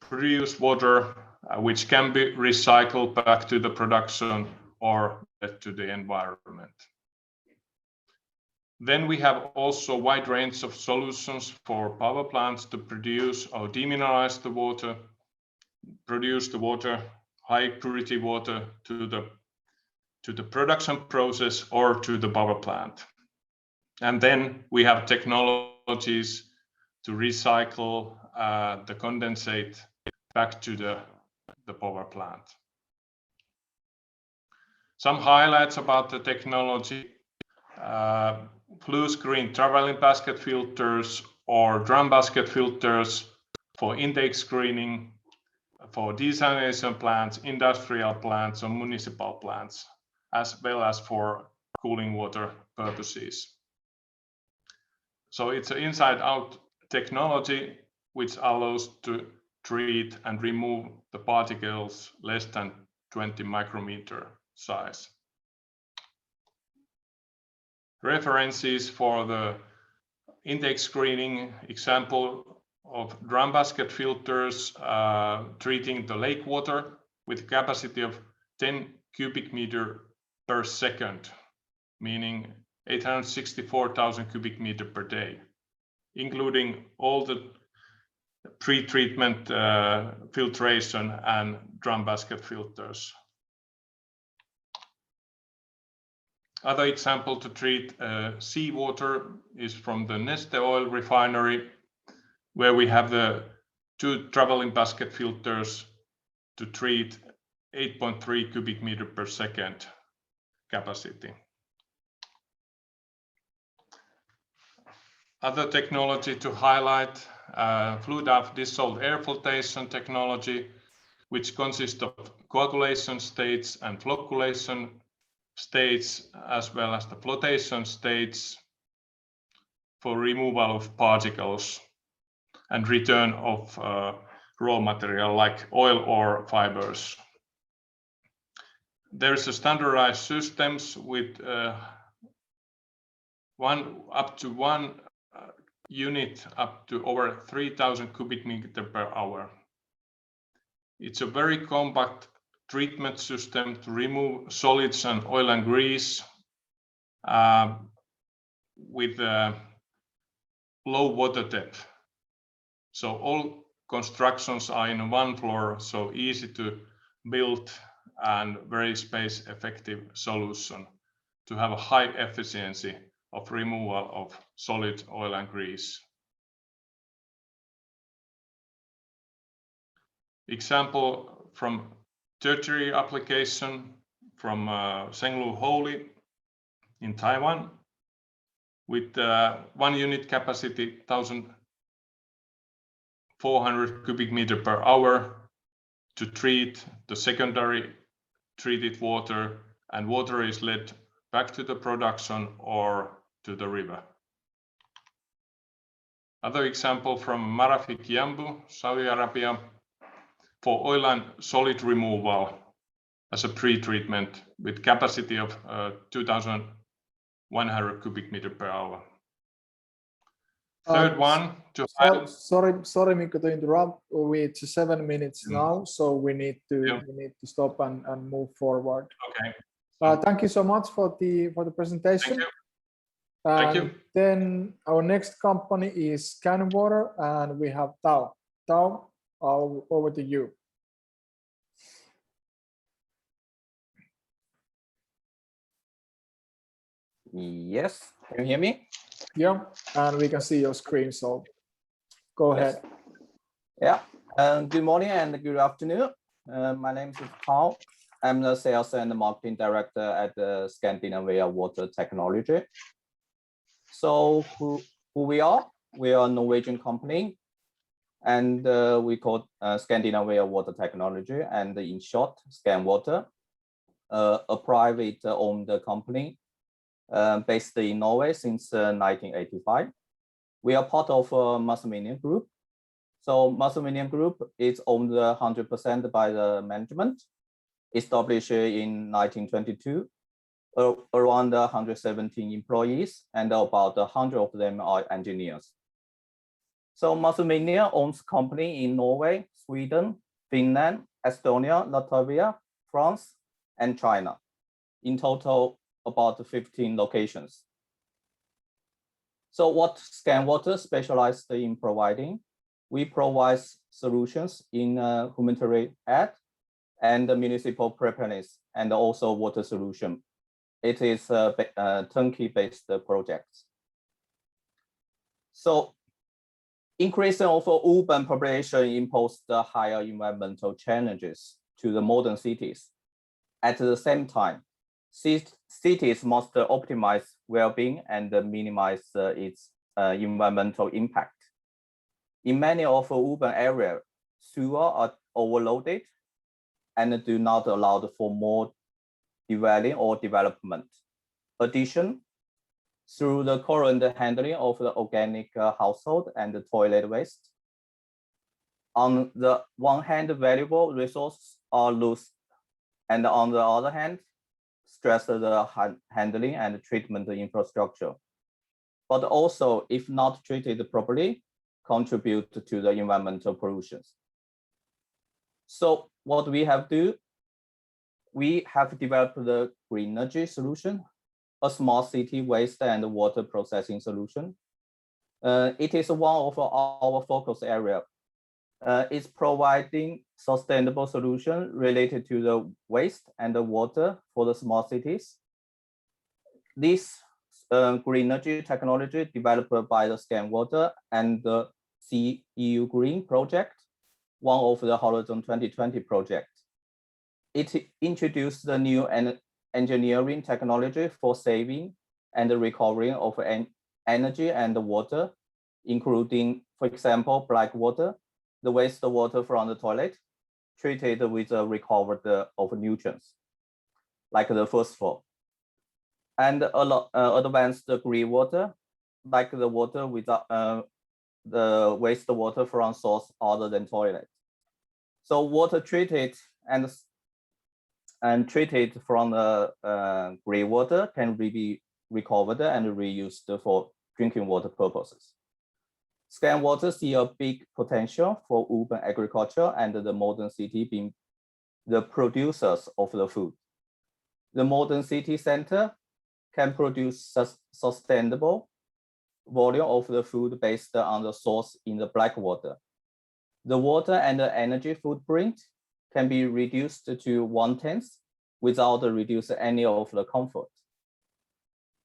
produce water which can be recycled back to the production or to the environment. Then we have also a wide range of solutions for power plants to produce or demineralize the water, produce the water, high purity water to the production process or to the power plant. And then we have technologies to recycle the condensate back to the power plant. Some highlights about the technology: blue screen traveling basket filters or drum basket filters for intake screening, for desalination plants, industrial plants, or municipal plants, as well as for cooling water purposes. So it's an inside-out technology which allows to treat and remove the particles less than 20 micrometer size. References for the intake screening: example of drum basket filters treating the lake water with capacity of 10 cubic meter per second, meaning 864,000 cubic meter per day, including all the pre-treatment filtration and drum basket filters. Other example to treat seawater is from the Neste oil refinery, where we have the 2 traveling basket filters to treat 8.3 cubic meter per second capacity. Other technology to highlight, FlooDaf dissolved air flotation technology, which consists of coagulation states and flocculation states, as well as the flotation states for removal of particles and return of raw material like oil or fibers. There's a standardized systems with one unit up to over 3,000 cubic meter per hour. It's a very compact treatment system to remove solids and oil and grease with low water depth. So all constructions are in one floor, so easy to build and very space effective solution to have a high efficiency of removal of solid oil and grease. Example from tertiary application from Senglu Holy in Taiwan with 1 unit capacity 1,400 cubic meter per hour to treat the secondary treated water, and water is led back to the production or to the river. Other example from Marafik Yambu, Saudi Arabia, for oil and solid removal as a pre-treatment with capacity of 2,100 cubic meter per hour. Third one to sorry Mikko to interrupt. It's 7 minutes now, so we need to stop and move forward. Okay. Thank you so much for the presentation. Thank you. Then our next company is ScanWater, and we have Tao. Tao, over to you. Yes, can you hear me? Yeah, and we can see your screen, so go ahead. Yeah, good morning and good afternoon. My name is Tao. I'm the Sales and Marketing Director at the Scandinavia Water Technology. So who we are? We are a Norwegian company, and we call Scandinavia Water Technology, and in short, ScanWater, a private-owned company based in Norway since 1985. We are part of Massimilian Group. So Massimilian Group is owned 100% by the management, established in 1922, around 117 employees, and about 100 of them are engineers. So Massimilian owns company in Norway, Sweden, Finland, Estonia, Latvia, France, and China. In total, about 15 locations. So what ScanWater specialized in providing? We provide solutions in humanitarian aid and municipal preparedness, and also water solution. It is a turnkey-based project. So increase of urban population imposed higher environmental challenges to the modern cities. At the same time, cities must optimize well-being and minimize its environmental impact. In many of urban areas, sewer are overloaded and do not allow for more dwelling or development. Addition, through the current handling of the organic household and the toilet waste, on the one hand, valuable resources are lost, and on the other hand, stress the handling and treatment infrastructure. But also, if not treated properly, contribute to the environmental pollutions. So what we have developed the green energy solution, a smart city waste and water processing solution. It is one of our focus area. It's providing sustainable solution related to the waste and the water for the smart cities. This green energy technology developed by the ScanWater and the CEU Green project, one of the Horizon 2020 project. It introduced the new engineering technology for saving and the recovering of energy and water, including, for example, black water, the wastewater from the toilet, treated with recovered of nutrients, like the phosphor, and advanced green water, like the water without the wastewater from source other than toilet. So water treated and treated from the gray water can be recovered and reused for drinking water purposes. ScanWater see a big potential for urban agriculture and the modern city being the producers of the food. The modern city center can produce sustainable volume of the food based on the source in the black water. The water and the energy footprint can be reduced to 1/10 without reducing any of the comfort.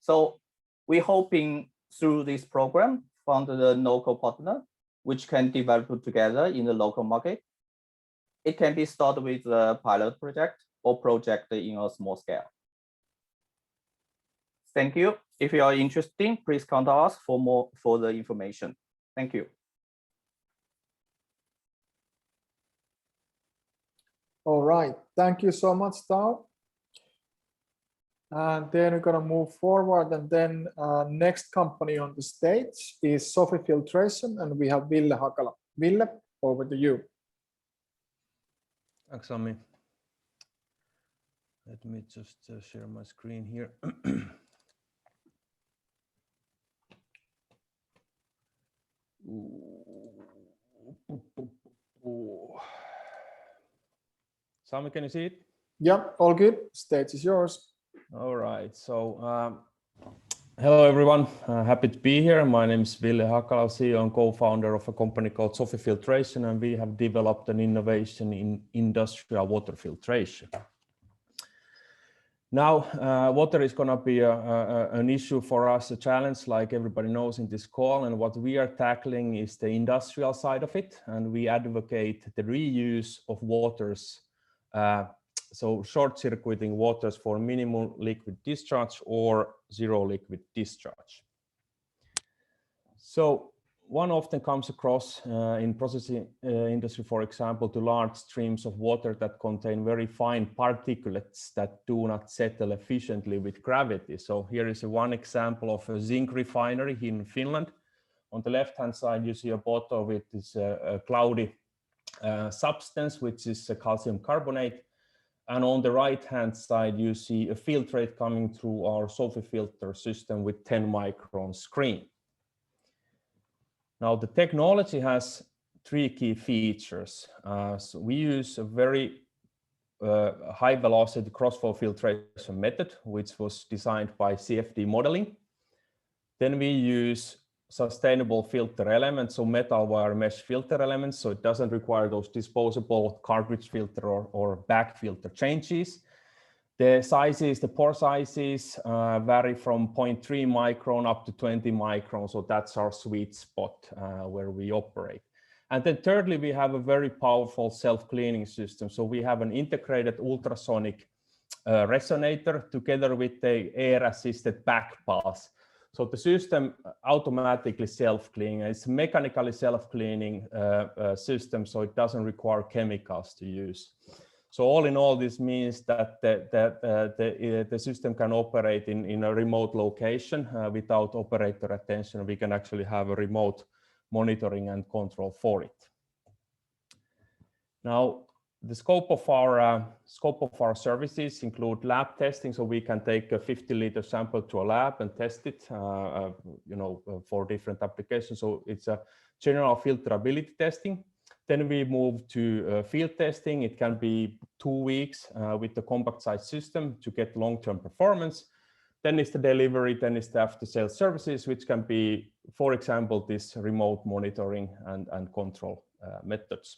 So we're hoping through this program, found the local partner, which can develop together in the local market. It can be started with a pilot project or project in a small scale. Thank you. If you are interested, please contact us for more further information. Thank you. All right, thank you so much, Tao. And then we're gonna move forward, and then next company on the stage is Sophie Filtration, and we have Ville Hakala. Ville, over to you. Thanks, Sami. Let me just share my screen here. Sami, can you see it? Yep, all good. Stage is yours. All right. So, hello everyone. Happy to be here. My name is Ville Hakala, CEO and co-founder of a company called Sophie Filtration, and we have developed an innovation in industrial water filtration. Now, water is going to be an issue for us, a challenge, like everybody knows in this call. And what we are tackling is the industrial side of it, and we advocate the reuse of waters. So short-circuiting waters for minimal liquid discharge or zero liquid discharge. So one often comes across in processing industry, for example, to large streams of water that contain very fine particulates that do not settle efficiently with gravity. So here is one example of a zinc refinery here in Finland. On the left-hand side, you see a bottle with this cloudy substance, which is a calcium carbonate. And on the right-hand side, you see a filtrate coming through our Sophie filter system with 10 micron screen. Now, the technology has three key features. So we use a very high velocity crossflow filtration method, which was designed by CFD modeling. Then we use sustainable filter elements, so metal wire mesh filter elements, so it doesn't require those disposable cartridge filter or bag filter changes. The sizes, the pore sizes vary from 0.3 micron up to 20 micron, so that's our sweet spot where we operate. And then thirdly, we have a very powerful self-cleaning system. So we have an integrated ultrasonic resonator together with the air-assisted backpass. So the system automatically self-cleaning. It's a mechanically self-cleaning system, so it doesn't require chemicals to use. So all in all, this means that the system can operate in a remote location without operator attention. We can actually have a remote monitoring and control for it. Now, the scope of our services include lab testing, so we can take a 50-liter sample to a lab and test it, for different applications. So it's a general filterability testing. Then we move to field testing. It can be 2 weeks with the compact size system to get long-term performance. Then is the delivery, then is the after-sales services, which can be, for example, this remote monitoring and control methods.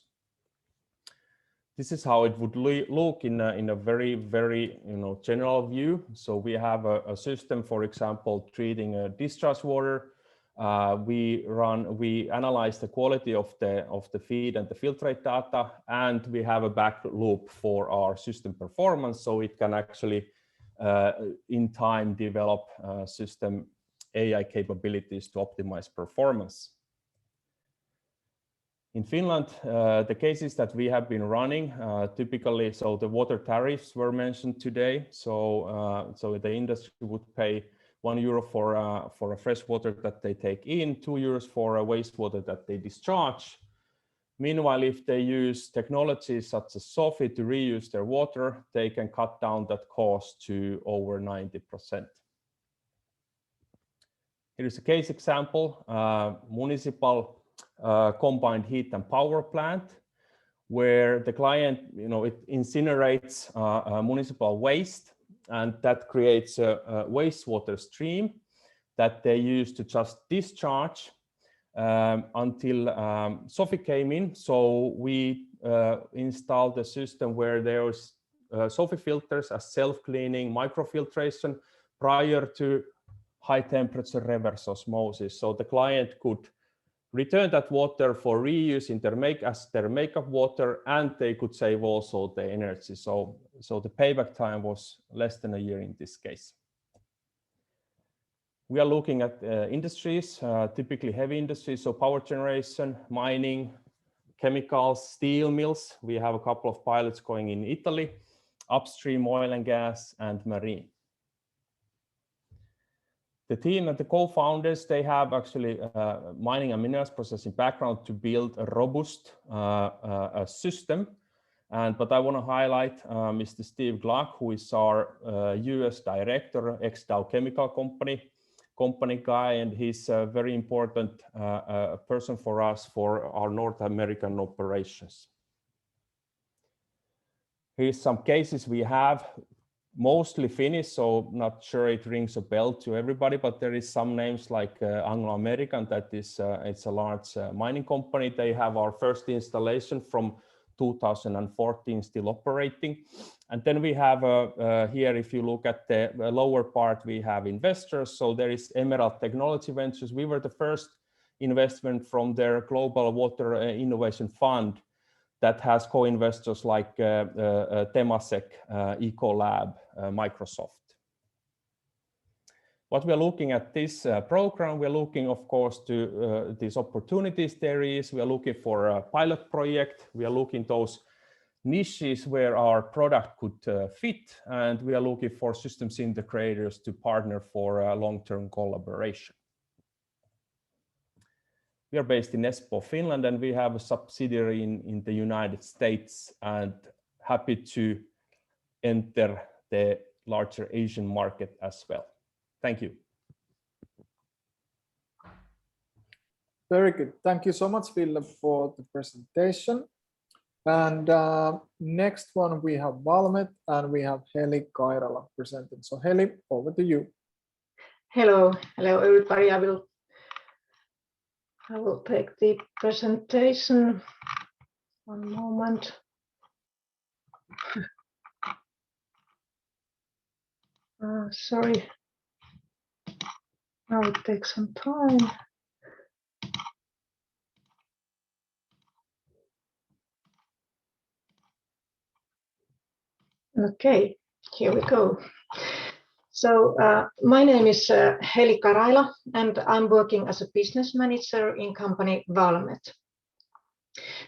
This is how it would look in a very, very general view. So we have a system, for example, treating discharge water. We analyze the quality of the feed and the filtrate data, and we have a back loop for our system performance, so it can actually in time develop system AI capabilities to optimize performance. In Finland, the cases that we have been running typically, so the water tariffs were mentioned today. So the industry would pay €1 for a fresh water that they take in, €2 for a wastewater that they discharge. Meanwhile, if they use technologies such as SOFI to reuse their water, they can cut down that cost to over 90%. Here is a case example, municipal combined heat and power plant, where the client, it incinerates municipal waste, and that creates a wastewater stream that they use to just discharge until SOFI came in. So we installed a system where there's SOFI filters as self-cleaning microfiltration prior to high temperature reverse osmosis. So the client could return that water for reuse in their makeup water, and they could save also the energy. So the payback time was less than a year in this case. We are looking at industries, typically heavy industries, so power generation, mining, chemicals, steel mills. We have a couple of pilots going in Italy, upstream oil and gas, and marine. The team and the co-founders, they have actually mining and minerals processing background to build a robust system. But I want to highlight Mr. Steve Gluck, who is our US director, ex-Dow Chemical company guy, and he's a very important person for us for our North American operations. Here's some cases we have. Mostly Finnish, so not sure it rings a bell to everybody, but there is some names like Anglo American, that is it's a large mining company. They have our first installation from 2014 still operating. And then we have here, if you look at the lower part, we have investors. So there is Emerald Technology Ventures. We were the first investment from their Global Water Innovation Fund that has co-investors like Temasek, Ecolab, Microsoft. What we're looking at this program, we're looking, of course, to these opportunities there is. We are looking for a pilot project. We are looking those niches where our product could fit, and we are looking for systems integrators to partner for a long-term collaboration. We are based in Espoo, Finland, and we have a subsidiary in the United States, and happy to enter the larger Asian market as well. Thank you. Very good. Thank you so much, Ville, for the presentation. And next one, we have Valmet and we have Heli Kairala presenting. So Heli, over to you. Hello everybody. I will take the presentation. One moment. Sorry. Now it takes some time. Okay, here we go. So my name is Heli Karaila, and I'm working as a business manager in company Valmet.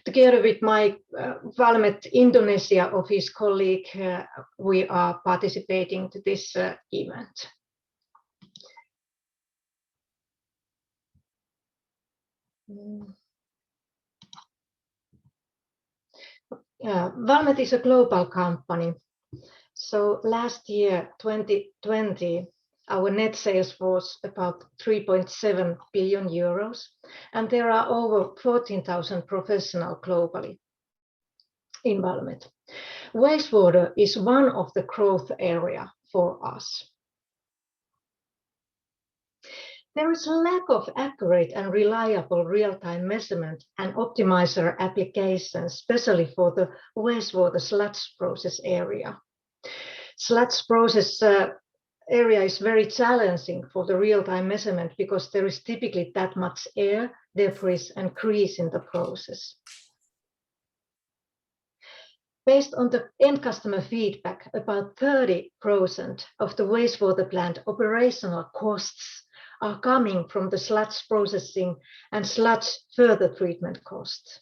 Together with my Valmet Indonesia office colleague, we are participating to this event. Valmet is a global company. So last year, 2020, our net sales was about 3.7 billion euros, and there are over 14,000 professionals globally in Valmet. Wastewater is one of the growth areas for us. There is a lack of accurate and reliable real-time measurement and optimizer applications, especially for the wastewater sludge process area. Sludge process area is very challenging for the real-time measurement because there is typically that much air, debris, and grease in the process. Based on the end customer feedback, about 30% of the wastewater plant operational costs are coming from the sludge processing and sludge further treatment costs.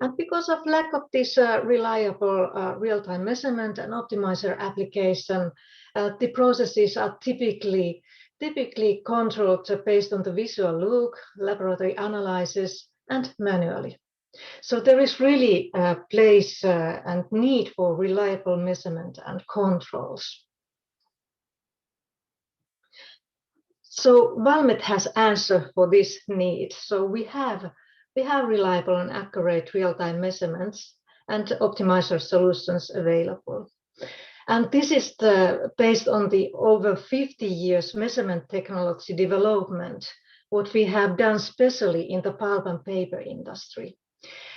And because of lack of this reliable real-time measurement and optimizer application, the processes are typically controlled based on the visual look, laboratory analysis, and manually. So there is really a place and need for reliable measurement and controls. So Valmet has answer for this need. So we have reliable and accurate real-time measurements and optimizer solutions available. And this is based on the over 50 years measurement technology development, what we have done especially in the pulp and paper industry.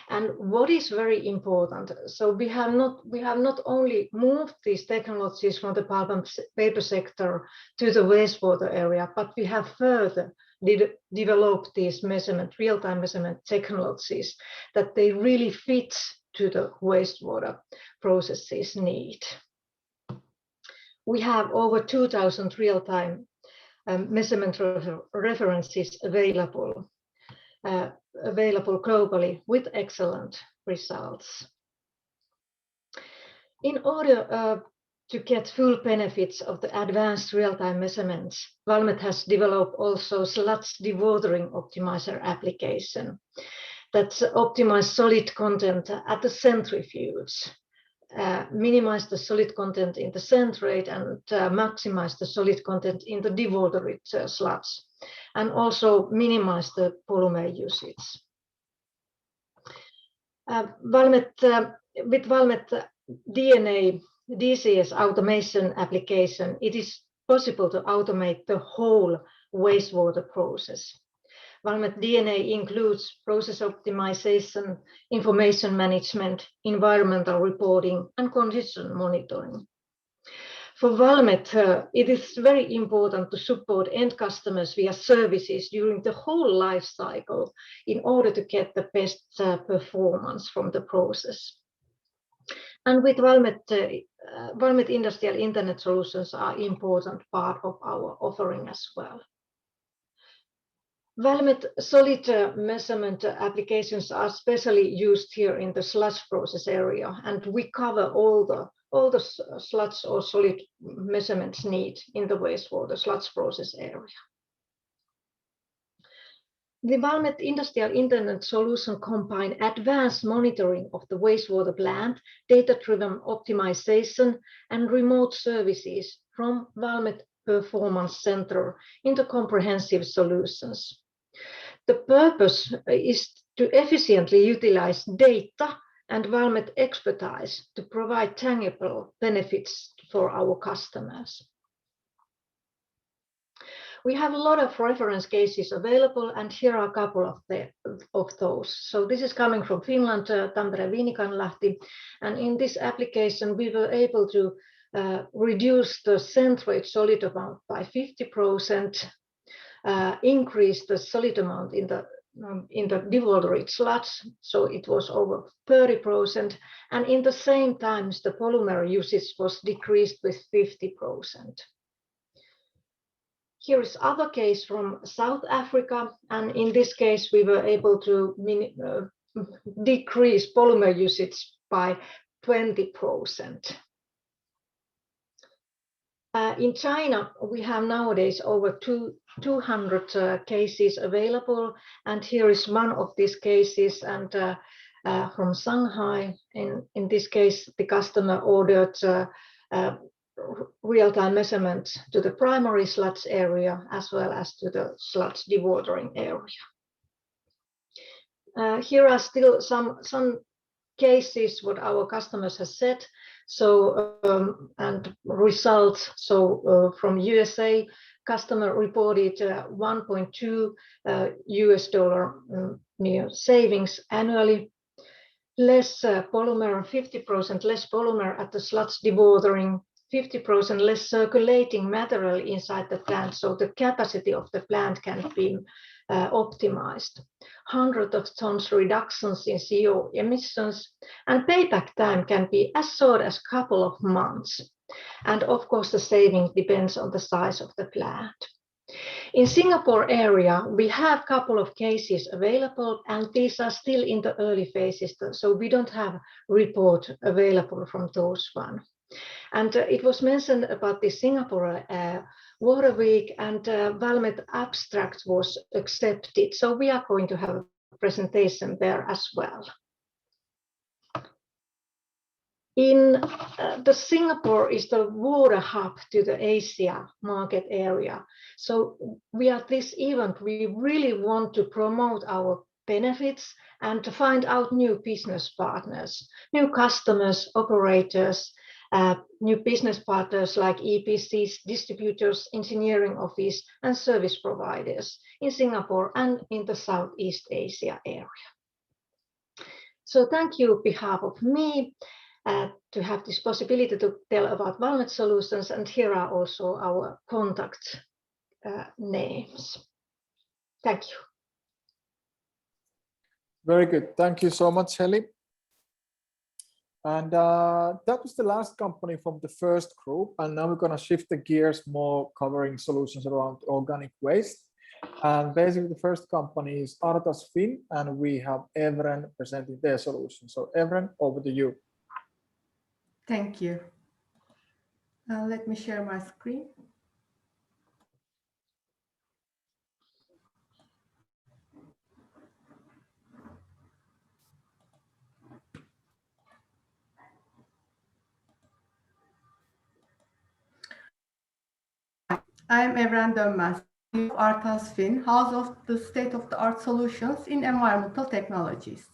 And what is very important, so we have not only moved these technologies from the pulp and paper sector to the wastewater area, but we have further developed these real-time measurement technologies that they really fit to the wastewater processes need. We have over 2,000 real-time measurement references available globally with excellent results. In order to get full benefits of the advanced real-time measurements, Valmet has developed also sludge dewatering optimizer application that optimizes solid content at the centrifuge, minimize the solid content in the centrate, and maximize the solid content in the dewatered sludge, and also minimize the polymer usage. With Valmet DNA DCS automation application, it is possible to automate the whole wastewater process. Valmet DNA includes process optimization, information management, environmental reporting, and condition monitoring. For Valmet, it is very important to support end customers via services during the whole life cycle in order to get the best performance from the process. And with Valmet Industrial Internet Solutions are an important part of our offering as well. Valmet solid measurement applications are specially used here in the sludge process area, and we cover all the sludge or solid measurements need in the wastewater sludge process area. The Valmet Industrial Internet Solution combine advanced monitoring of the wastewater plant, data-driven optimization, and remote services from Valmet Performance Center into comprehensive solutions. The purpose is to efficiently utilize data and Valmet expertise to provide tangible benefits for our customers. We have a lot of reference cases available, and here are a couple of those. So this is coming from Finland, Tampere Viinikanlahti, and in this application we were able to reduce the centrate solid amount by 50%, increase the solid amount in the dewatered sludge, so it was over 30%, and in the same time the polymer usage was decreased with 50%. Here is other case from South Africa, and in this case we were able to decrease polymer usage by 20%. In China, we have nowadays over 200 cases available, and here is one of these cases, and from Shanghai. In this case, the customer ordered real-time measurements to the primary sludge area as well as to the sludge dewatering area. Here are still some cases what our customers have said. So and results. So from USA, customer reported $1.2 near savings annually. Less polymer, 50% less polymer at the sludge dewatering, 50% less circulating material inside the plant, so the capacity of the plant can be optimized. Hundreds of tons reductions in CO emissions, and payback time can be as short as a couple of months. And of course, the saving depends on the size of the plant. In Singapore area, we have a couple of cases available, and these are still in the early phases, so we don't have a report available from those one. And it was mentioned about the Singapore Water Week, and Valmet abstract was accepted. So we are going to have a presentation there as well. In the Singapore is the water hub to the Asia market area. So we at this event, we really want to promote our benefits and to find out new business partners, new customers, operators, new business partners like EPCs, distributors, engineering office, and service providers in Singapore and in the Southeast Asia area. So thank you on behalf of me to have this possibility to tell about Valmet solutions, and here are also our contact names. Thank you. Very good. Thank you so much, Heli. And that was the last company from the first group. And now we're going to shift the gears more, covering solutions around organic waste. And basically, the first company is Artas Fin, and we have Evren presenting their solution. So Evren, over to you. Thank you. Let me share my screen. I am Evren Dönmez, of Artas Fin, House of the State-of-the-Art Solutions in Environmental Technologies.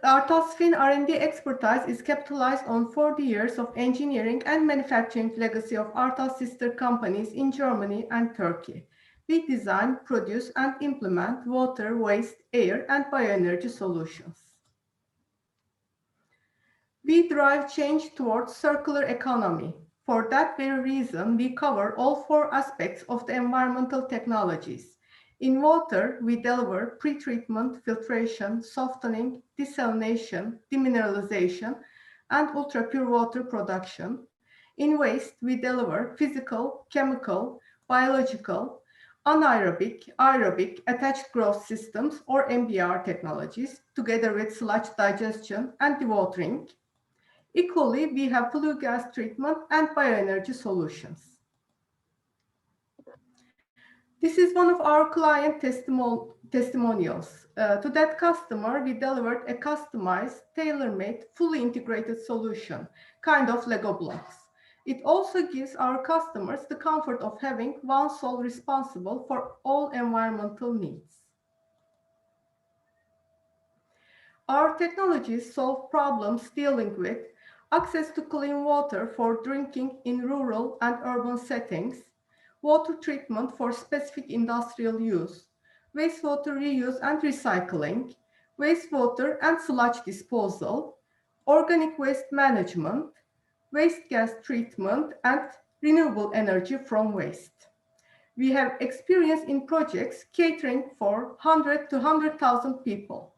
Artas Fin R&D expertise is capitalized on 40 years of engineering and manufacturing legacy of Artas sister companies in Germany and Turkey. We design, produce, and implement water, waste, air, and bioenergy solutions. We drive change towards circular economy. For that very reason, we cover all 4 aspects of the environmental technologies. In water, we deliver pretreatment, filtration, softening, desalination, demineralization, and ultra-pure water production. In waste, we deliver physical, chemical, biological, anaerobic, aerobic, attached growth systems, or MBR technologies, together with sludge digestion and dewatering. Equally, we have flue gas treatment and bioenergy solutions. This is one of our client testimonials. To that customer, we delivered a customized, tailor-made, fully integrated solution, kind of Lego blocks. It also gives our customers the comfort of having one soul responsible for all environmental needs. Our technologies solve problems dealing with access to clean water for drinking in rural and urban settings, water treatment for specific industrial use, wastewater reuse and recycling, wastewater and sludge disposal, organic waste management, waste gas treatment, and renewable energy from waste. We have experience in projects catering for 100 to 100,000 people.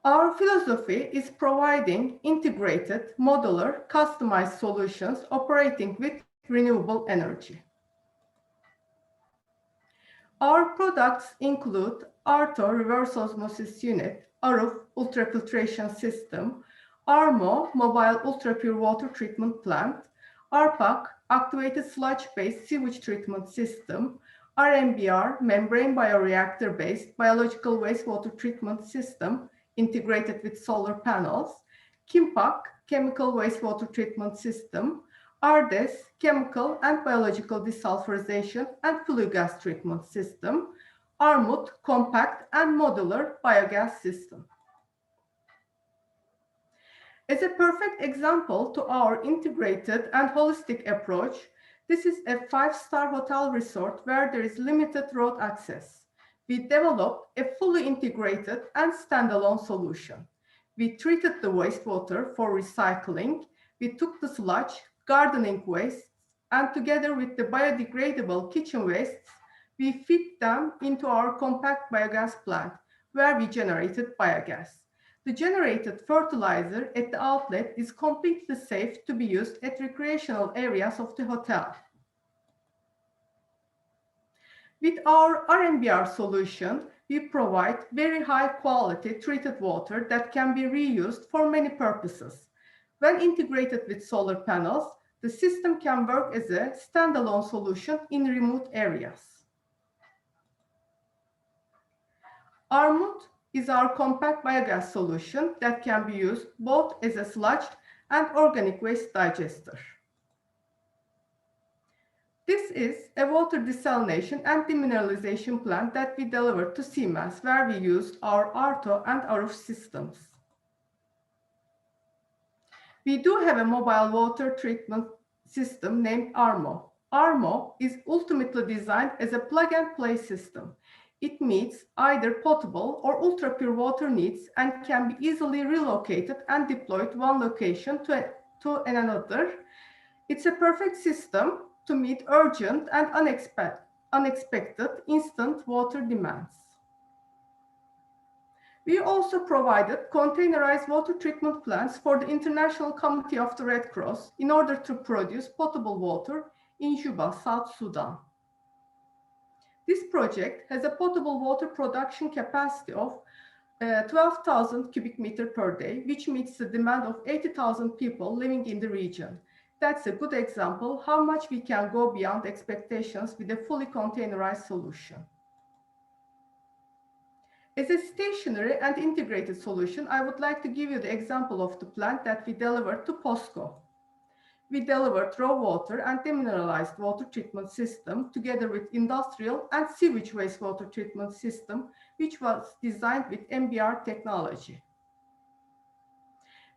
Our philosophy is providing integrated, modular, customized solutions operating with renewable energy. Our products include ARTO reverse osmosis unit, ARUF ultrafiltration system, ARMO mobile ultrapure water treatment plant, ARPAC activated sludge-based sewage treatment system, RMBR membrane bioreactor-based biological wastewater treatment system integrated with solar panels, KIMPAC chemical wastewater treatment system, RDES chemical and biological desulfurization and flue gas treatment system, ARMUD compact and modular biogas system. As a perfect example to our integrated and holistic approach, this is a 5-star hotel resort where there is limited road access. We developed a fully integrated and standalone solution. We treated the wastewater for recycling. We took the sludge, gardening wastes, and together with the biodegradable kitchen wastes, we feed them into our compact biogas plant where we generated biogas. The generated fertilizer at the outlet is completely safe to be used at recreational areas of the hotel. With our RMBR solution, we provide very high quality treated water that can be reused for many purposes. When integrated with solar panels, the system can work as a standalone solution in remote areas. ARMUD is our compact biogas solution that can be used both as a sludge and organic waste digester. This is a water desalination and demineralization plant that we delivered to Siemens, where we used our ARTO and ARUF systems. We do have a mobile water treatment system named ARMO. ARMO is ultimately designed as a plug-and-play system. It meets either potable or ultra-pure water needs and can be easily relocated and deployed one location to another. It's a perfect system to meet urgent and unexpected instant water demands. We also provided containerized water treatment plants for the International Committee of the Red Cross in order to produce potable water in Juba, South Sudan. This project has a potable water production capacity of 12,000 cubic meters per day, which meets the demand of 80,000 people living in the region. That's a good example how much we can go beyond expectations with a fully containerized solution. As a stationary and integrated solution, I would like to give you the example of the plant that we delivered to POSCO. We delivered raw water and demineralized water treatment system together with industrial and sewage wastewater treatment system, which was designed with MBR technology.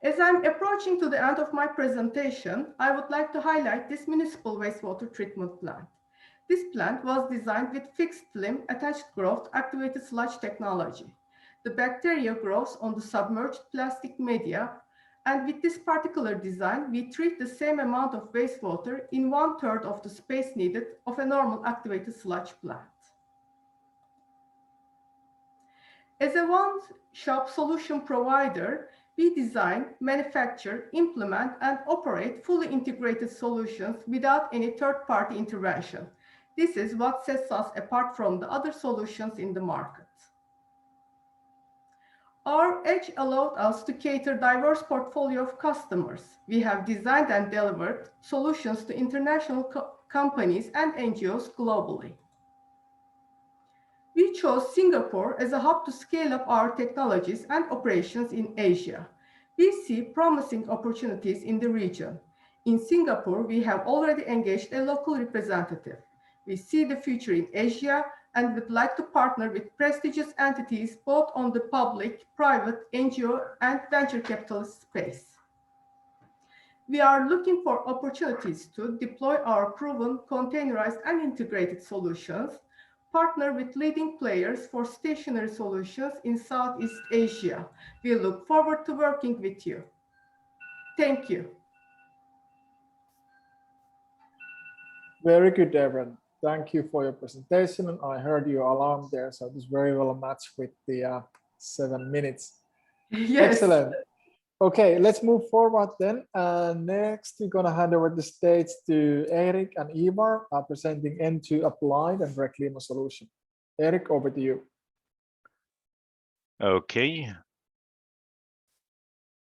As I'm approaching to the end of my presentation, I would like to highlight this municipal wastewater treatment plant. This plant was designed with fixed limb attached growth activated sludge technology. The bacteria grows on the submerged plastic media, and with this particular design, we treat the same amount of wastewater in 1/3 of the space needed of a normal activated sludge plant. As a one-shop solution provider, we design, manufacture, implement, and operate fully integrated solutions without any third-party intervention. This is what sets us apart from the other solutions in the market. Our edge allowed us to cater diverse portfolio of customers. We have designed and delivered solutions to international companies and NGOs globally. We chose Singapore as a hub to scale up our technologies and operations in Asia. We see promising opportunities in the region. In Singapore, we have already engaged a local representative. We see the future in Asia and would like to partner with prestigious entities both on the public, private, NGO, and venture capitalist space. We are looking for opportunities to deploy our proven containerized and integrated solutions, partner with leading players for stationary solutions in Southeast Asia. We look forward to working with you. Thank you. Very good, Devon. Thank you for your presentation. I heard your alarm there, so it is very well matched with the 7 minutes. Yes. Excellent. Okay, let's move forward then. Next, we're going to hand over the stage to Eric and Ivar presenting N2 Applied and Reclima solution. Eric, over to you. Okay.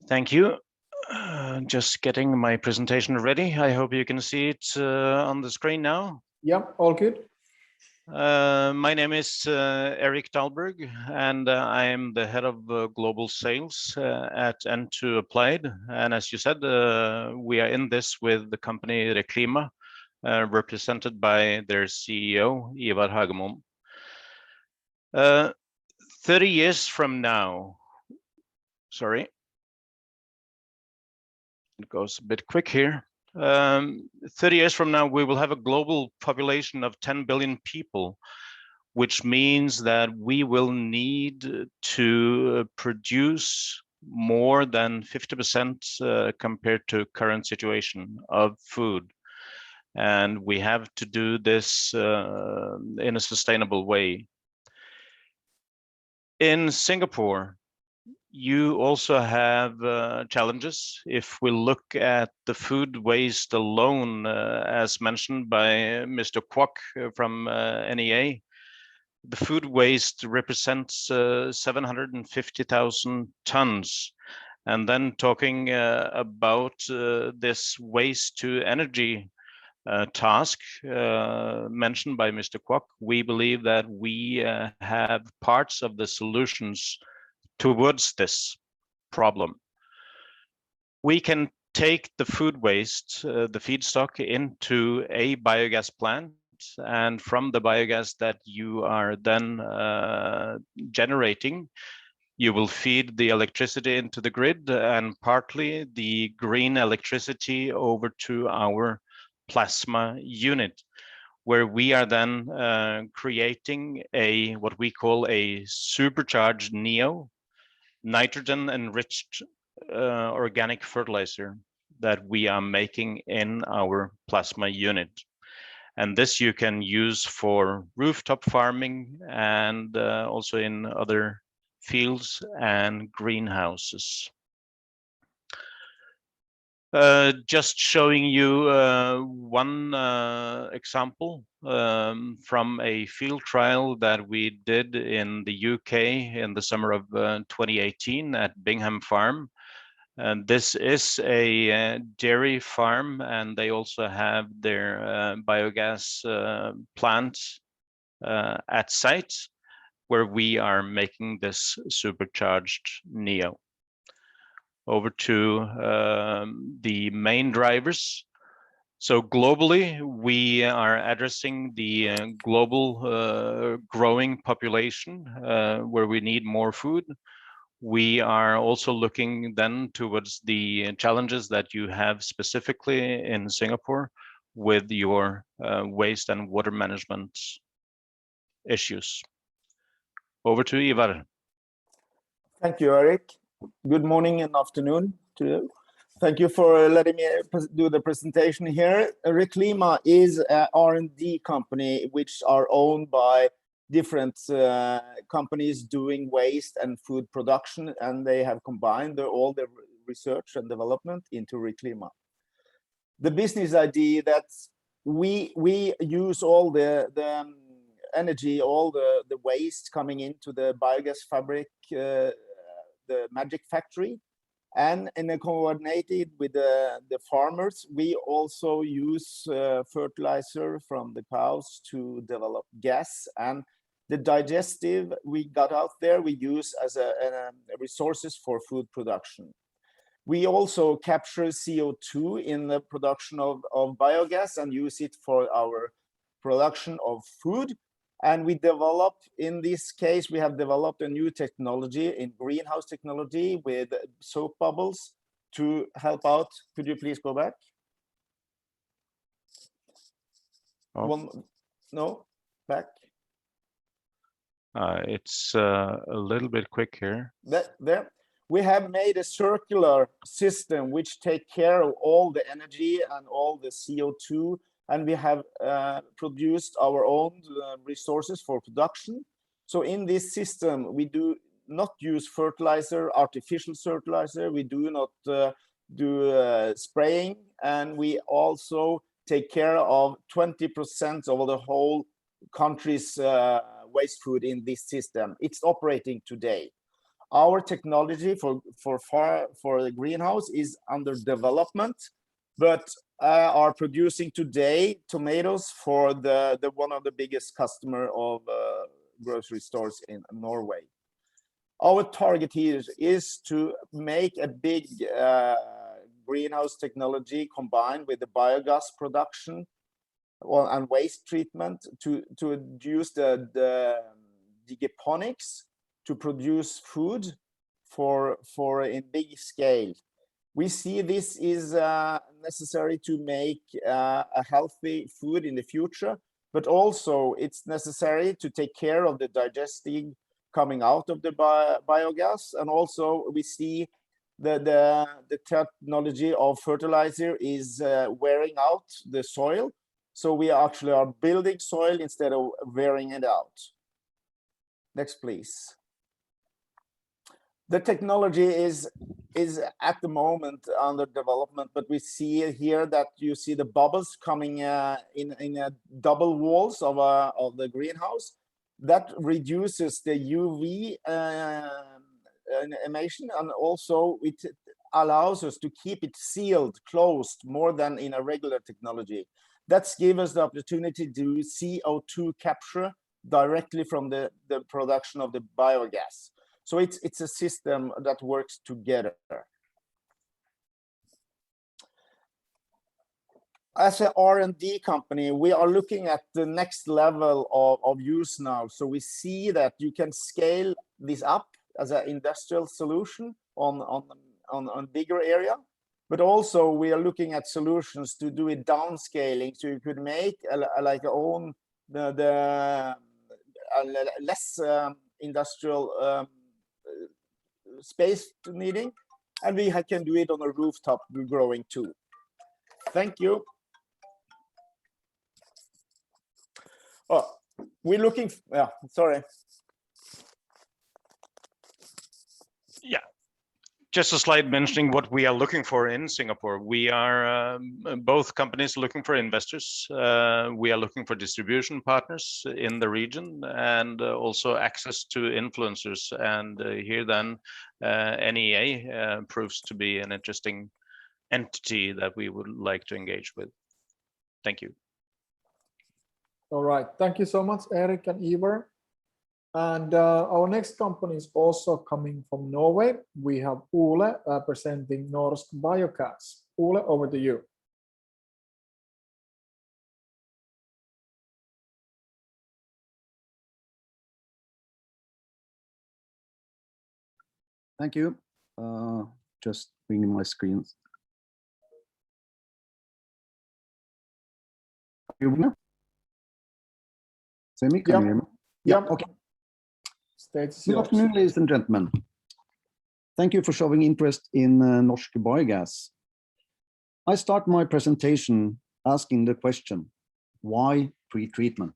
Thank you. Just getting my presentation ready. I hope you can see it on the screen now. Yep, all good. My name is Eric Dahlberg, and I am the head of global sales at N2 Applied. And as you said, we are in this with the company Reclima, represented by their CEO, Ivar Hagemon. 30 years from now, sorry, it goes a bit quick here. 30 years from now, we will have a global population of 10 billion people, which means that we will need to produce more than 50% compared to current situation of food. And we have to do this in a sustainable way. In Singapore, you also have challenges. If we look at the food waste alone, as mentioned by Mr. Kwok from NEA, the food waste represents 750,000 tons. And then talking about this waste to energy task mentioned by Mr. Kwok, we believe that we have parts of the solutions towards this problem. We can take the food waste, the feedstock, into a biogas plant, and from the biogas that you are then generating, you will feed the electricity into the grid and partly the green electricity over to our plasma unit, where we are then creating what we call a supercharged NEO, nitrogen enriched organic fertilizer that we are making in our plasma unit. And this you can use for rooftop farming and also in other fields and greenhouses. Just showing you one example from a field trial that we did in the UK in the summer of 2018 at Bingham Farm. And this is a dairy farm, and they also have their biogas plant at site where we are making this supercharged NEO. Over to the main drivers. So globally, we are addressing the global growing population where we need more food. We are also looking then towards the challenges that you have specifically in Singapore with your waste and water management issues. Over to Ivar. Thank you, Eric. Good morning and afternoon to you. Thank you for letting me do the presentation here. Reclima is an R&D company which are owned by different companies doing waste and food production, and they have combined all the research and development into Reclima. The business idea that we use all the energy, all the waste coming into the biogas fabric, the magic factory, and in a coordinated with the farmers, we also use fertilizer from the cows to develop gas, and the digestive we got out there we use as a resources for food production. We also capture CO2 in the production of biogas and use it for our production of food. And we develop, in this case, we have developed a new technology in greenhouse technology with soap bubbles to help out. Could you please go back? Oh. No, back. It's a little bit quick here. There. We have made a circular system which take care of all the energy and all the CO2, and we have produced our own resources for production. So in this system, we do not use fertilizer, artificial fertilizer. We do not do spraying, and we also take care of 20% of the whole country's waste food in this system. It's operating today. Our technology for the greenhouse is under development, but are producing today tomatoes for the one of the biggest customer of grocery stores in Norway. Our target here is to make a big greenhouse technology combined with the biogas production and waste treatment to use the digiponics to produce food for in big scale. We see this is necessary to make a healthy food in the future, but also it's necessary to take care of the digesting coming out of the biogas. And also we see the technology of fertilizer is wearing out the soil. So we actually are building soil instead of wearing it out. Next, please. The technology is at the moment under development, but we see here that you see the bubbles coming in double walls of the greenhouse. That reduces the UV emission, and also it allows us to keep it sealed, closed, more than in a regular technology. That's give us the opportunity to do CO2 capture directly from the production of the biogas. So it's a system that works together. As an R&D company, we are looking at the next level of use now. So we see that you can scale this up as an industrial solution on bigger area, but also we are looking at solutions to do it downscaling. So you could make like own the less industrial space needing, and we can do it on a rooftop growing too. Thank you. Oh, we're looking, yeah, sorry. Yeah, just a slide mentioning what we are looking for in Singapore. We are both companies looking for investors. We are looking for distribution partners in the region, and also access to influencers. And here then NEA proves to be an interesting entity that we would like to engage with. Thank you. All right, thank you so much, Eric and Ivar. And our next company is also coming from Norway. We have Ole presenting Norsk Biogas. Ole, over to you. Thank you. Just bringing my screens. Semi, can you hear me? Yeah. Okay. Good afternoon, ladies and gentlemen. Thank you for showing interest in Norsk Biogas. I start my presentation asking the question, why pre-treatment?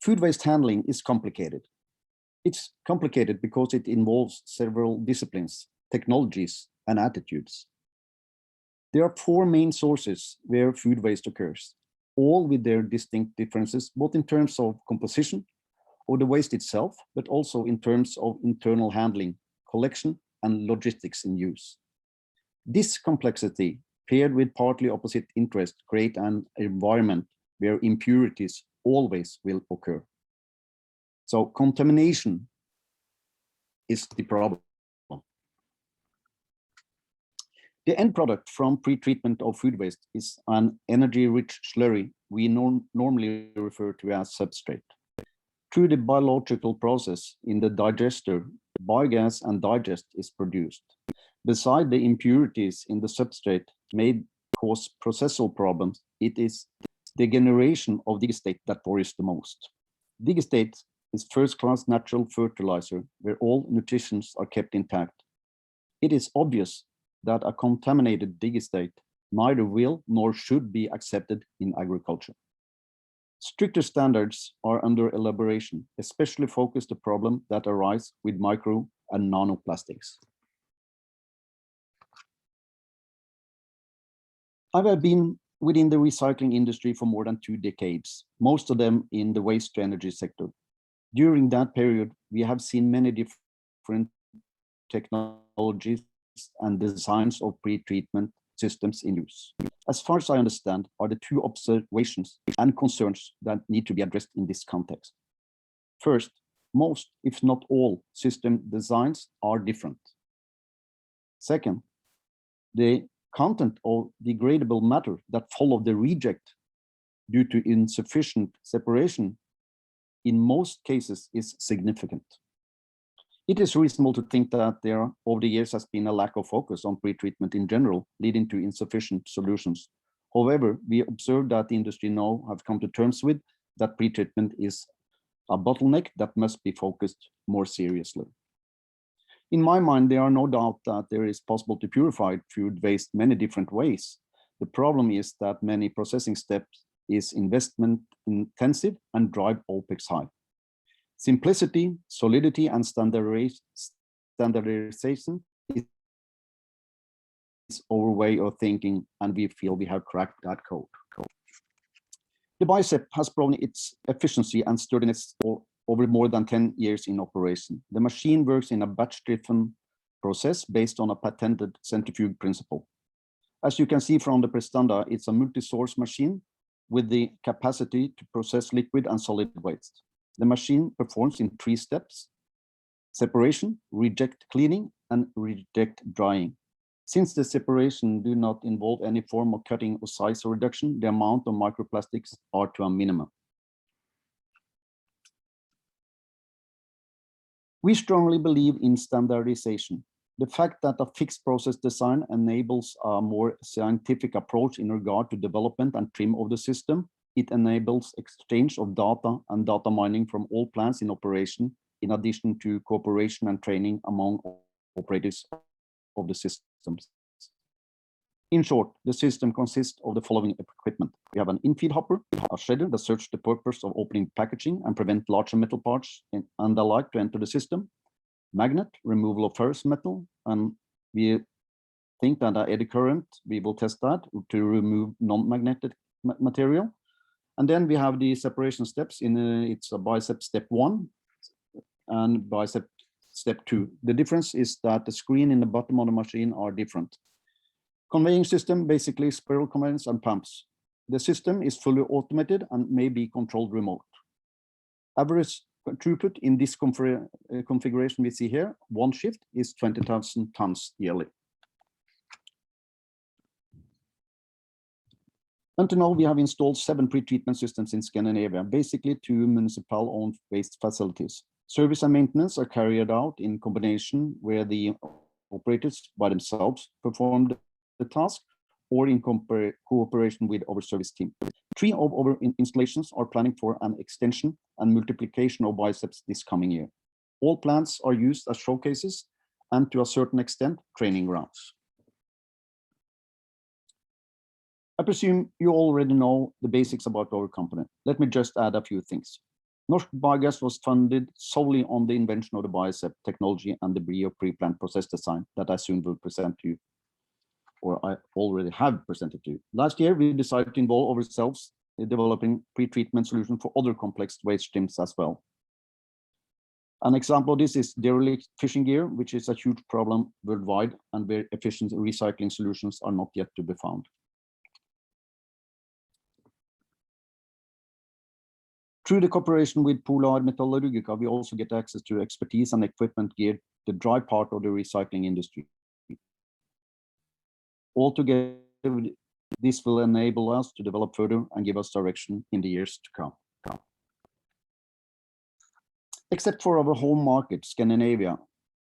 Food waste handling is complicated. It's complicated because it involves several disciplines, technologies, and attitudes. There are four main sources where food waste occurs, all with their distinct differences, both in terms of composition of the waste itself, but also in terms of internal handling, collection, and logistics in use. This complexity, paired with partly opposite interest, create an environment where impurities always will occur. So contamination is the problem. The end product from pre-treatment of food waste is an energy-rich slurry we normally refer to as substrate. Through the biological process in the digester, biogas and digest is produced. Beside the impurities in the substrate may cause processual problems, it is the generation of digestate that worries the most. Digestate is first-class natural fertilizer where all nutrients are kept intact. It is obvious that a contaminated digestate neither will nor should be accepted in agriculture. Stricter standards are under elaboration, especially focused on the problem that arise with micro and nanoplastics. I have been within the recycling industry for more than 2 decades, most of them in the waste to energy sector. During that period, we have seen many different technologies and designs of pre-treatment systems in use. As far as I understand, are the 2 observations and concerns that need to be addressed in this context. First, most, if not all, system designs are different. Second, the content of degradable matter that follow the reject due to insufficient separation in most cases is significant. It is reasonable to think that there over the years has been a lack of focus on pre-treatment in general, leading to insufficient solutions. However, we observe that the industry now have come to terms with that pre-treatment is a bottleneck that must be focused more seriously. In my mind, there are no doubt that there is possible to purify food waste many different ways. The problem is that many processing steps is investment intensive and drive OpEx high. Simplicity, solidity, and standardization is our way of thinking, and we feel we have cracked that code. The BICEP has proven its efficiency and sturdiness over more than 10 years in operation. The machine works in a batch-driven process based on a patented centrifuge principle. As you can see from the prestanda, it's a multi-source machine with the capacity to process liquid and solid waste. The machine performs in 3 steps: separation, reject cleaning, and reject drying. Since the separation do not involve any form of cutting or size reduction, the amount of microplastics are to a minimum. We strongly believe in standardization. The fact that a fixed process design enables a more scientific approach in regard to development and trim of the system. It enables exchange of data and data mining from all plants in operation, in addition to cooperation and training among operators of the systems. In short, the system consists of the following equipment. We have an in-feed hopper, a shredder that serves the purpose of opening packaging and prevent larger metal parts and the like to enter the system. Magnet, removal of ferrous metal, and we think that eddy current, we will test that to remove non-magnetic material. And then we have the separation steps it's a BICEP step 1 and BICEP step 2. The difference is that the screen in the bottom of the machine are different. Conveying system, basically spiral conveyors and pumps. The system is fully automated and may be controlled remote. Average throughput in this configuration we see here, 1 shift is 20,000 tons yearly. Until now, we have installed 7 pre-treatment systems in Scandinavia, basically 2 municipal-owned waste facilities. Service and maintenance are carried out in combination where the operators by themselves perform the task or in cooperation with our service team. 3 of our installations are planning for an extension and multiplication of BICEPs this coming year. All plants are used as showcases and to a certain extent, training grounds. I presume you already know the basics about our company. Let me just add a few things. Norsk Biogas was funded solely on the invention of the BICEP technology and the BRIO pre-plant process design that I soon will present to you, or I already have presented to you. Last year, we decided to involve ourselves in developing pre-treatment solutions for other complex waste streams as well. An example of this is derelict fishing gear, which is a huge problem worldwide and where efficient recycling solutions are not yet to be found. Through the cooperation with Polar Metallurgica, we also get access to expertise and equipment geared to the dry part of the recycling industry. Altogether, this will enable us to develop further and give us direction in the years to come. Except for our home market, Scandinavia,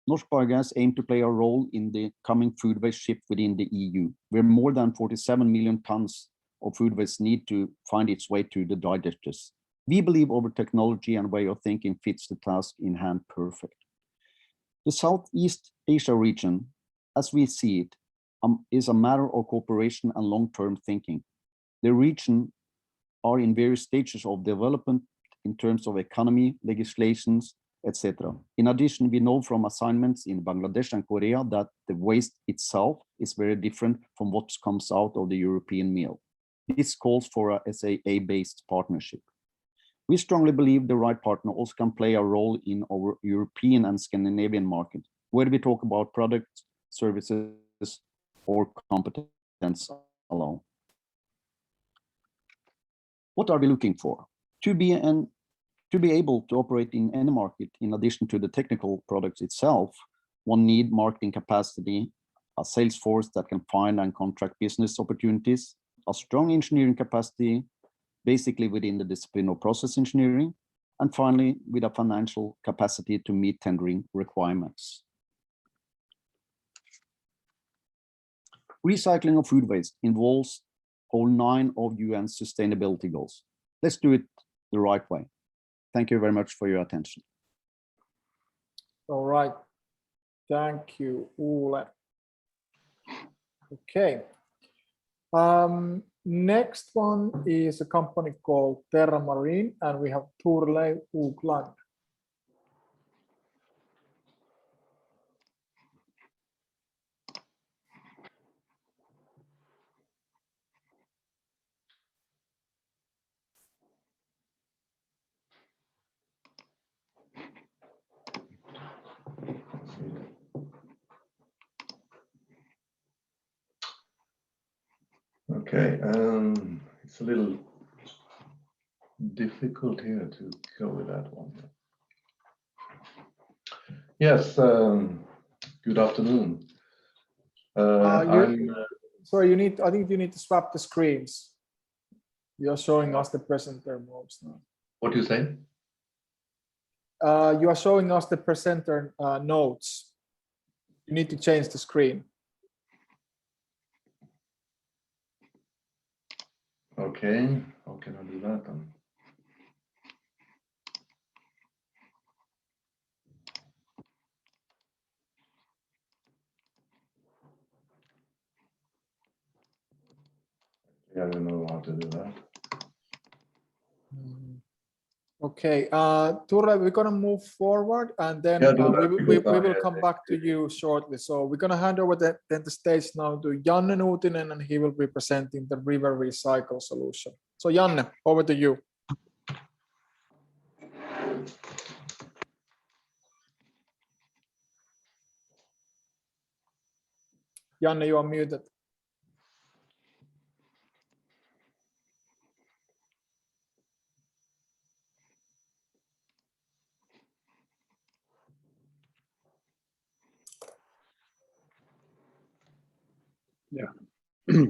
Norsk Biogas aim to play a role in the coming food waste shift within the EU, where more than 47 million tons of food waste need to find its way to the digesters. We believe our technology and way of thinking fits the task in hand perfect. The Southeast Asia region, as we see it, is a matter of cooperation and long-term thinking. The region are in various stages of development in terms of economy, legislations, etc. In addition, we know from assignments in Bangladesh and Korea that the waste itself is very different from what comes out of the European mill. This calls for a SAA-based partnership. We strongly believe the right partner also can play a role in our European and Scandinavian market, where we talk about products, services, or competence alone. What are we looking for? To be able to operate in any market, in addition to the technical products itself, one need marketing capacity, a sales force that can find and contract business opportunities, a strong engineering capacity, basically within the discipline of process engineering, and finally, with a financial capacity to meet tendering requirements. Recycling of food waste involves all 9 of UN's sustainability goals. Let's do it the right way. Thank you very much for your attention. All right. Thank you, Ole. Okay. Next one is a company called Terra Marine, and we have Turleif Ugland. Okay, it's a little difficult here to go with that one. Yes, good afternoon. Sorry, I think you need to swap the screens. You're showing us the presenter modes now. What do you say? You are showing us the presenter notes. You need to change the screen. Okay, how can I do that then? I don't know how to do that. Okay, Turleif, we're going to move forward, and then we will come back to you shortly. So we're going to hand over the stage now to Janne Nuutinen, and he will be presenting the river recycle solution. So Janne, over to you. Janne, you are muted. Yeah,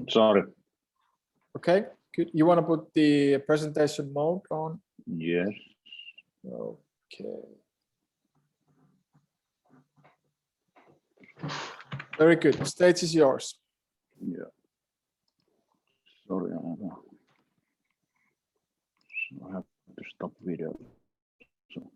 sorry. Okay, good. You want to put the presentation mode on? Yes. Okay. Very good. The stage is yours. Yeah. Sorry, I have to stop video. So.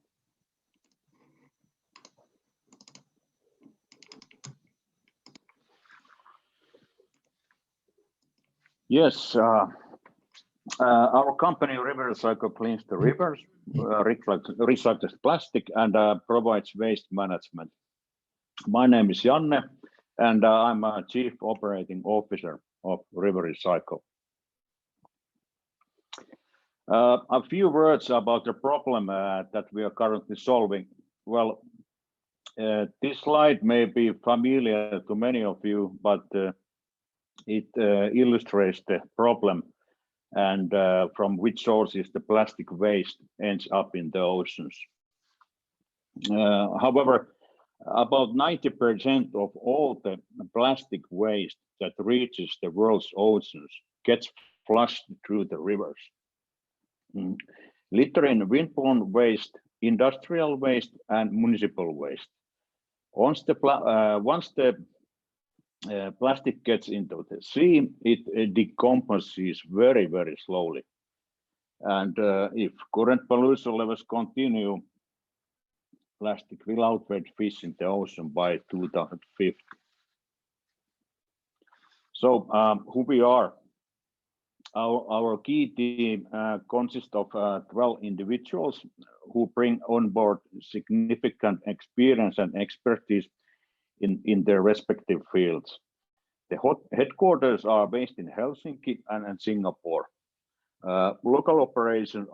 Yes, our company RiverCycle cleans the rivers, recycles plastic, and provides waste management. My name is Janne, and I'm a Chief Operating Officer of RiverCycle. A few words about the problem that we are currently solving. Well, this slide may be familiar to many of you, but it illustrates the problem and from which sources the plastic waste ends up in the oceans. However, about 90% of all the plastic waste that reaches the world's oceans gets flushed through the rivers. Littering windblown waste, industrial waste, and municipal waste. Once the plastic gets into the sea, it decomposes very, very slowly. And if current pollution levels continue, plastic will outweigh fish in the ocean by 2050. So who we are? Our key team consists of 12 individuals who bring on board significant experience and expertise in their respective fields. The headquarters are based in Helsinki and Singapore. Local operations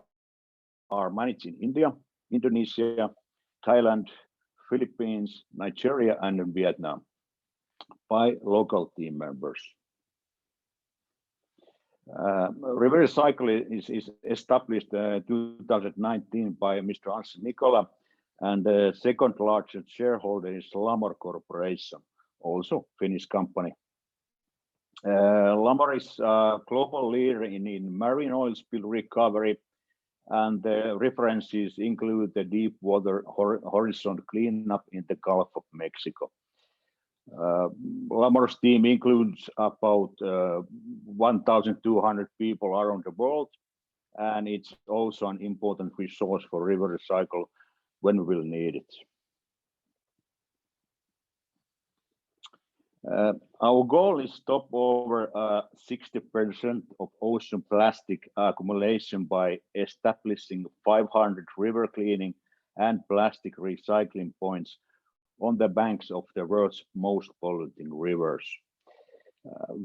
are managed in India, Indonesia, Thailand, Philippines, Nigeria, and Vietnam by local team members. River Cycle is established 2019 by Mr. Anssi Nikola, and the second largest shareholder is Lamor Corporation, also Finnish company. Lamor is a global leader in marine oil spill recovery, and the references include the deep water horizon cleanup in the Gulf of Mexico. Lamor's team includes about 1,200 people around the world, and it's also an important resource for River Cycle when we'll need it. Our goal is to stop over 60% of ocean plastic accumulation by establishing 500 river cleaning and plastic recycling points on the banks of the world's most polluting rivers.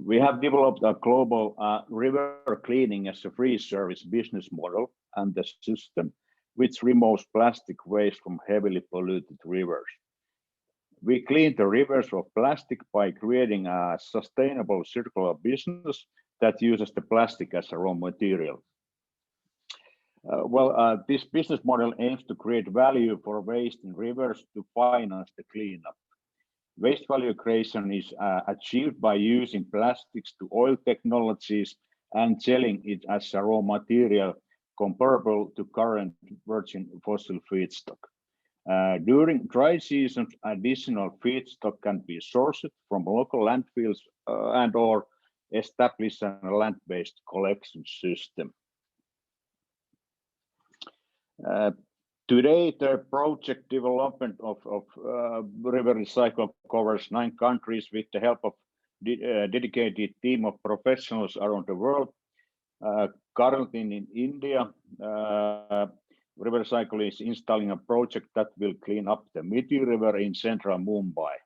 We have developed a global river cleaning as a free service business model and the system which removes plastic waste from heavily polluted rivers. We clean the rivers of plastic by creating a sustainable circular business that uses the plastic as a raw material. This business model aims to create value for waste in rivers to finance the cleanup. Waste value creation is achieved by using plastics to oil technologies and selling it as a raw material comparable to current virgin fossil feedstock. During dry seasons, additional feedstock can be sourced from local landfills and or establish a land-based collection system. Today, the project development of River Recycle covers 9 countries with the help of a dedicated team of professionals around the world. Currently in India, River Cycle is installing a project that will clean up the Miti River in central Mumbai.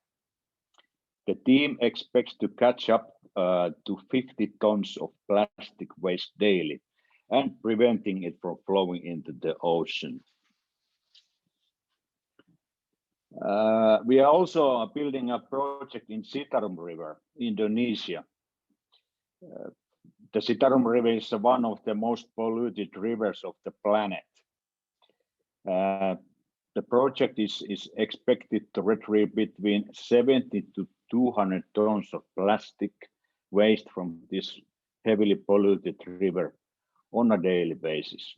The team expects to catch up to 50 tons of plastic waste daily and preventing it from flowing into the ocean. We are also building a project in Citarum River, Indonesia. The Citarum River is one of the most polluted rivers of the planet. The project is expected to retrieve between 70 to 200 tons of plastic waste from this heavily polluted river on a daily basis.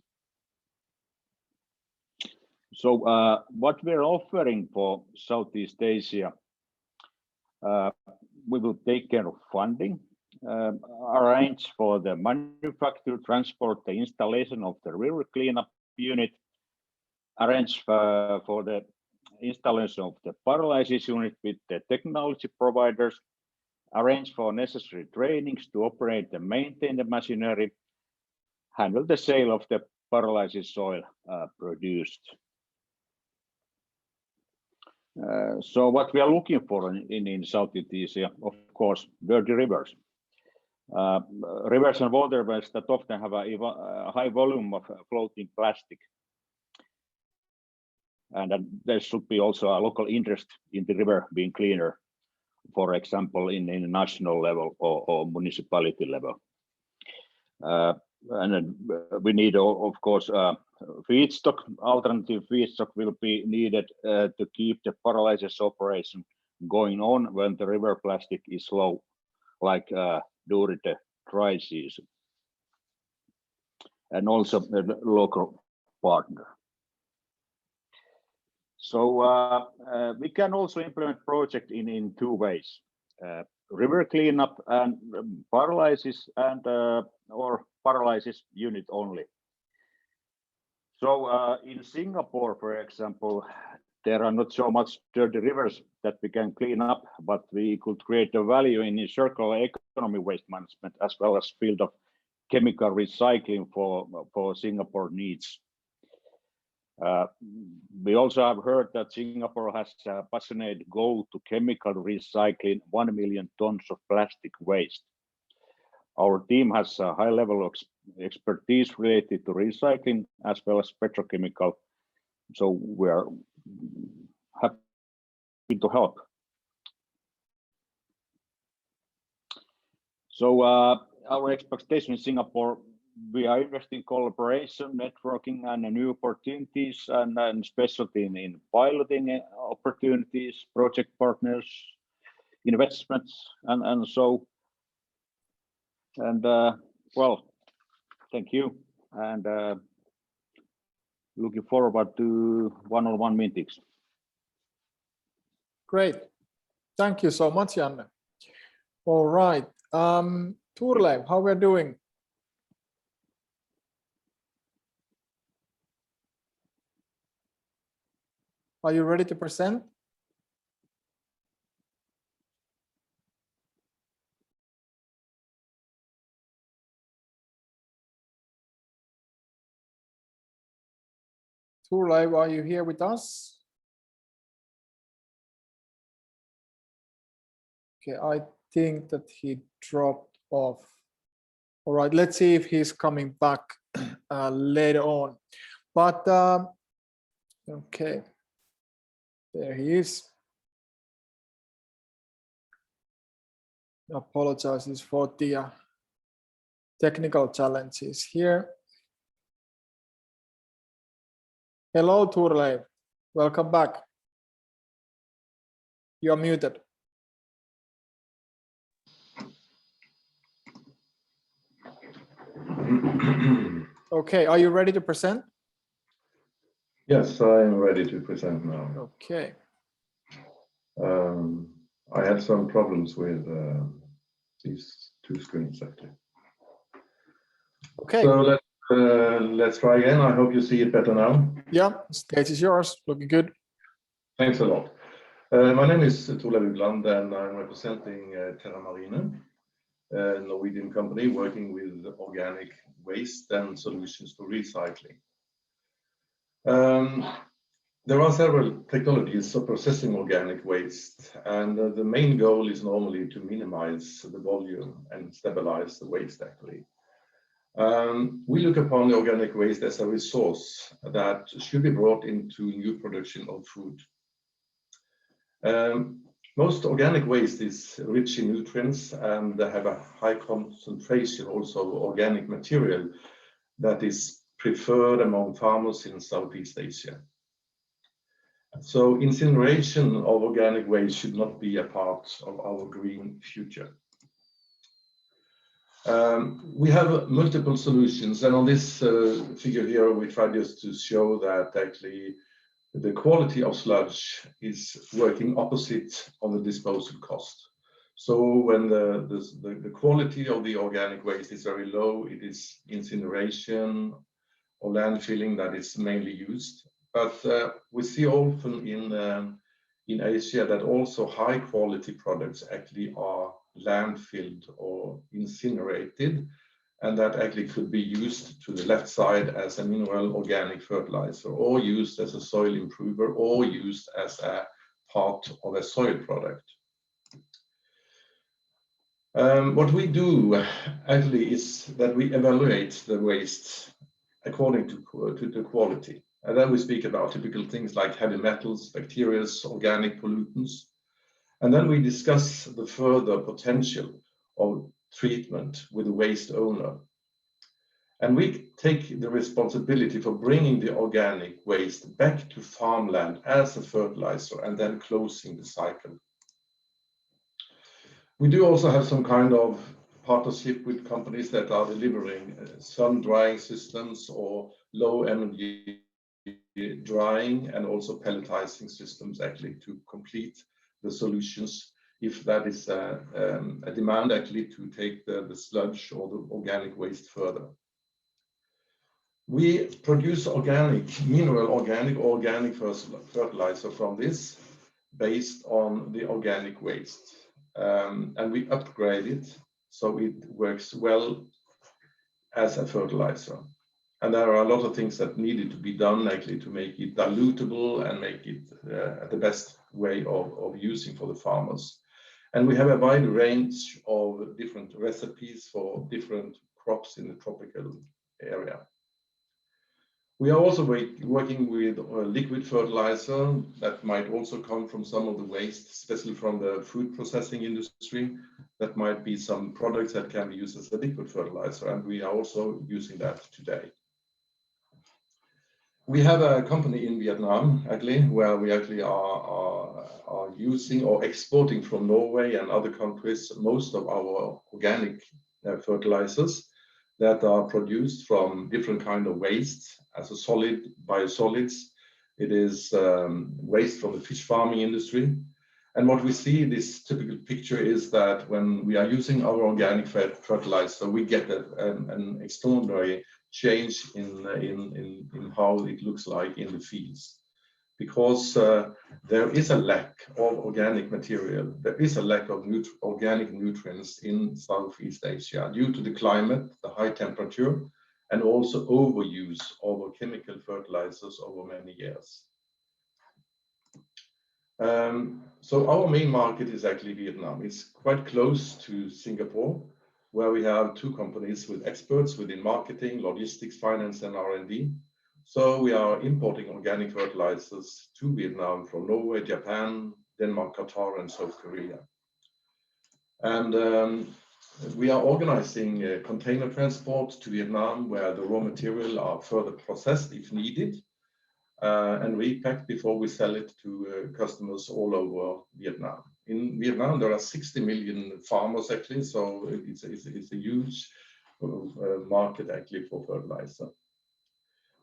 So what we're offering for Southeast Asia, we will take care of funding, arrange for the manufacture, transport, the installation of the river cleanup unit, arrange for the installation of the pyrolysis unit with the technology providers, arrange for necessary trainings to operate and maintain the machinery, handle the sale of the pyrolysis oil produced. So what we are looking for in Southeast Asia, of course, dirty rivers. Rivers and waterways that often have a high volume of floating plastic. And there should be also a local interest in the river being cleaner, for example, in national level or municipality level. And then we need, of course, feedstock. Alternative feedstock will be needed to keep the pyrolysis operation going on when the river plastic is low, like during the dry season. And also a local partner. So we can also implement project in 2 ways: river cleanup and pyrolysis, and or pyrolysis unit only. So in Singapore, for example, there are not so much dirty rivers that we can clean up, but we could create a value in the circular economy waste management as well as field of chemical recycling for Singapore needs. We also have heard that Singapore has a passionate goal to chemical recycling 1 million tons of plastic waste. Our team has a high level of expertise related to recycling as well as petrochemical, so we are happy to help. So our expectation in Singapore, we are investing in collaboration, networking, and new opportunities, and especially in piloting opportunities, project partners, investments, and so. And well, thank you, and looking forward to one-on-one meetings. Great. Thank you so much, Janne. All right. Turlev, how we're doing? Are you ready to present? Turlev, are you here with us? Okay, I think that he dropped off. All right, let's see if he's coming back later on. But okay, there he is. Apologizes for the technical challenges here. Hello, Turlev. Welcome back. You're muted. Okay, are you ready to present? Yes, I am ready to present now. Okay. I had some problems with these two screens actually. Okay. So let's try again. I hope you see it better now. Yeah, stage is yours. Looking good. Thanks a lot. My name is Turlev Ugland, and I'm representing Terra Marine, a Norwegian company working with organic waste and solutions for recycling. There are several technologies for processing organic waste, and the main goal is normally to minimize the volume and stabilize the waste actually. We look upon the organic waste as a resource that should be brought into new production of food. Most organic waste is rich in nutrients and have a high concentration also of organic material that is preferred among farmers in Southeast Asia. So incineration of organic waste should not be a part of our green future. We have multiple solutions, and on this figure here we try just to show that actually the quality of sludge is working opposite on the disposal cost. So when the quality of the organic waste is very low, it is incineration or landfilling that is mainly used. But we see often in Asia that also high quality products actually are landfilled or incinerated, and that actually could be used to the left side as a mineral organic fertilizer, or used as a soil improver, or used as a part of a soil product. What we do actually is that we evaluate the waste according to the quality. And then we speak about typical things like heavy metals, bacteria, organic pollutants. And then we discuss the further potential of treatment with the waste owner. And we take the responsibility for bringing the organic waste back to farmland as a fertilizer and then closing the cycle. We do also have some kind of partnership with companies that are delivering sun drying systems or low energy drying and also pelletizing systems actually to complete the solutions if that is a demand actually to take the sludge or the organic waste further. We produce organic, mineral organic, organic fertilizer from this based on the organic waste, and we upgrade it so it works well as a fertilizer. And there are a lot of things that needed to be done actually to make it dilutable and make it the best way of using for the farmers. And we have a wide range of different recipes for different crops in the tropical area. We are also working with liquid fertilizer that might also come from some of the waste, especially from the food processing industry. That might be some products that can be used as a liquid fertilizer, and we are also using that today. We have a company in Vietnam, actually, where we actually are using or exporting from Norway and other countries most of our organic fertilizers that are produced from different kind of waste as a solid, biosolids. It is waste from the fish farming industry. And what we see in this typical picture is that when we are using our organic fertilizer, we get an extraordinary change in how it looks like in the fields. Because there is a lack of organic material, there is a lack of organic nutrients in Southeast Asia due to the climate, the high temperature, and also overuse of chemical fertilizers over many years. So our main market is actually Vietnam. It's quite close to Singapore, where we have two companies with experts within marketing, logistics, finance, and R&D. So we are importing organic fertilizers to Vietnam from Norway, Japan, Denmark, Qatar, and South Korea. And we are organizing container transport to Vietnam, where the raw material are further processed if needed, and repacked before we sell it to customers all over Vietnam. In Vietnam, there are 60 million farmers actually, so it's a huge market actually for fertilizer.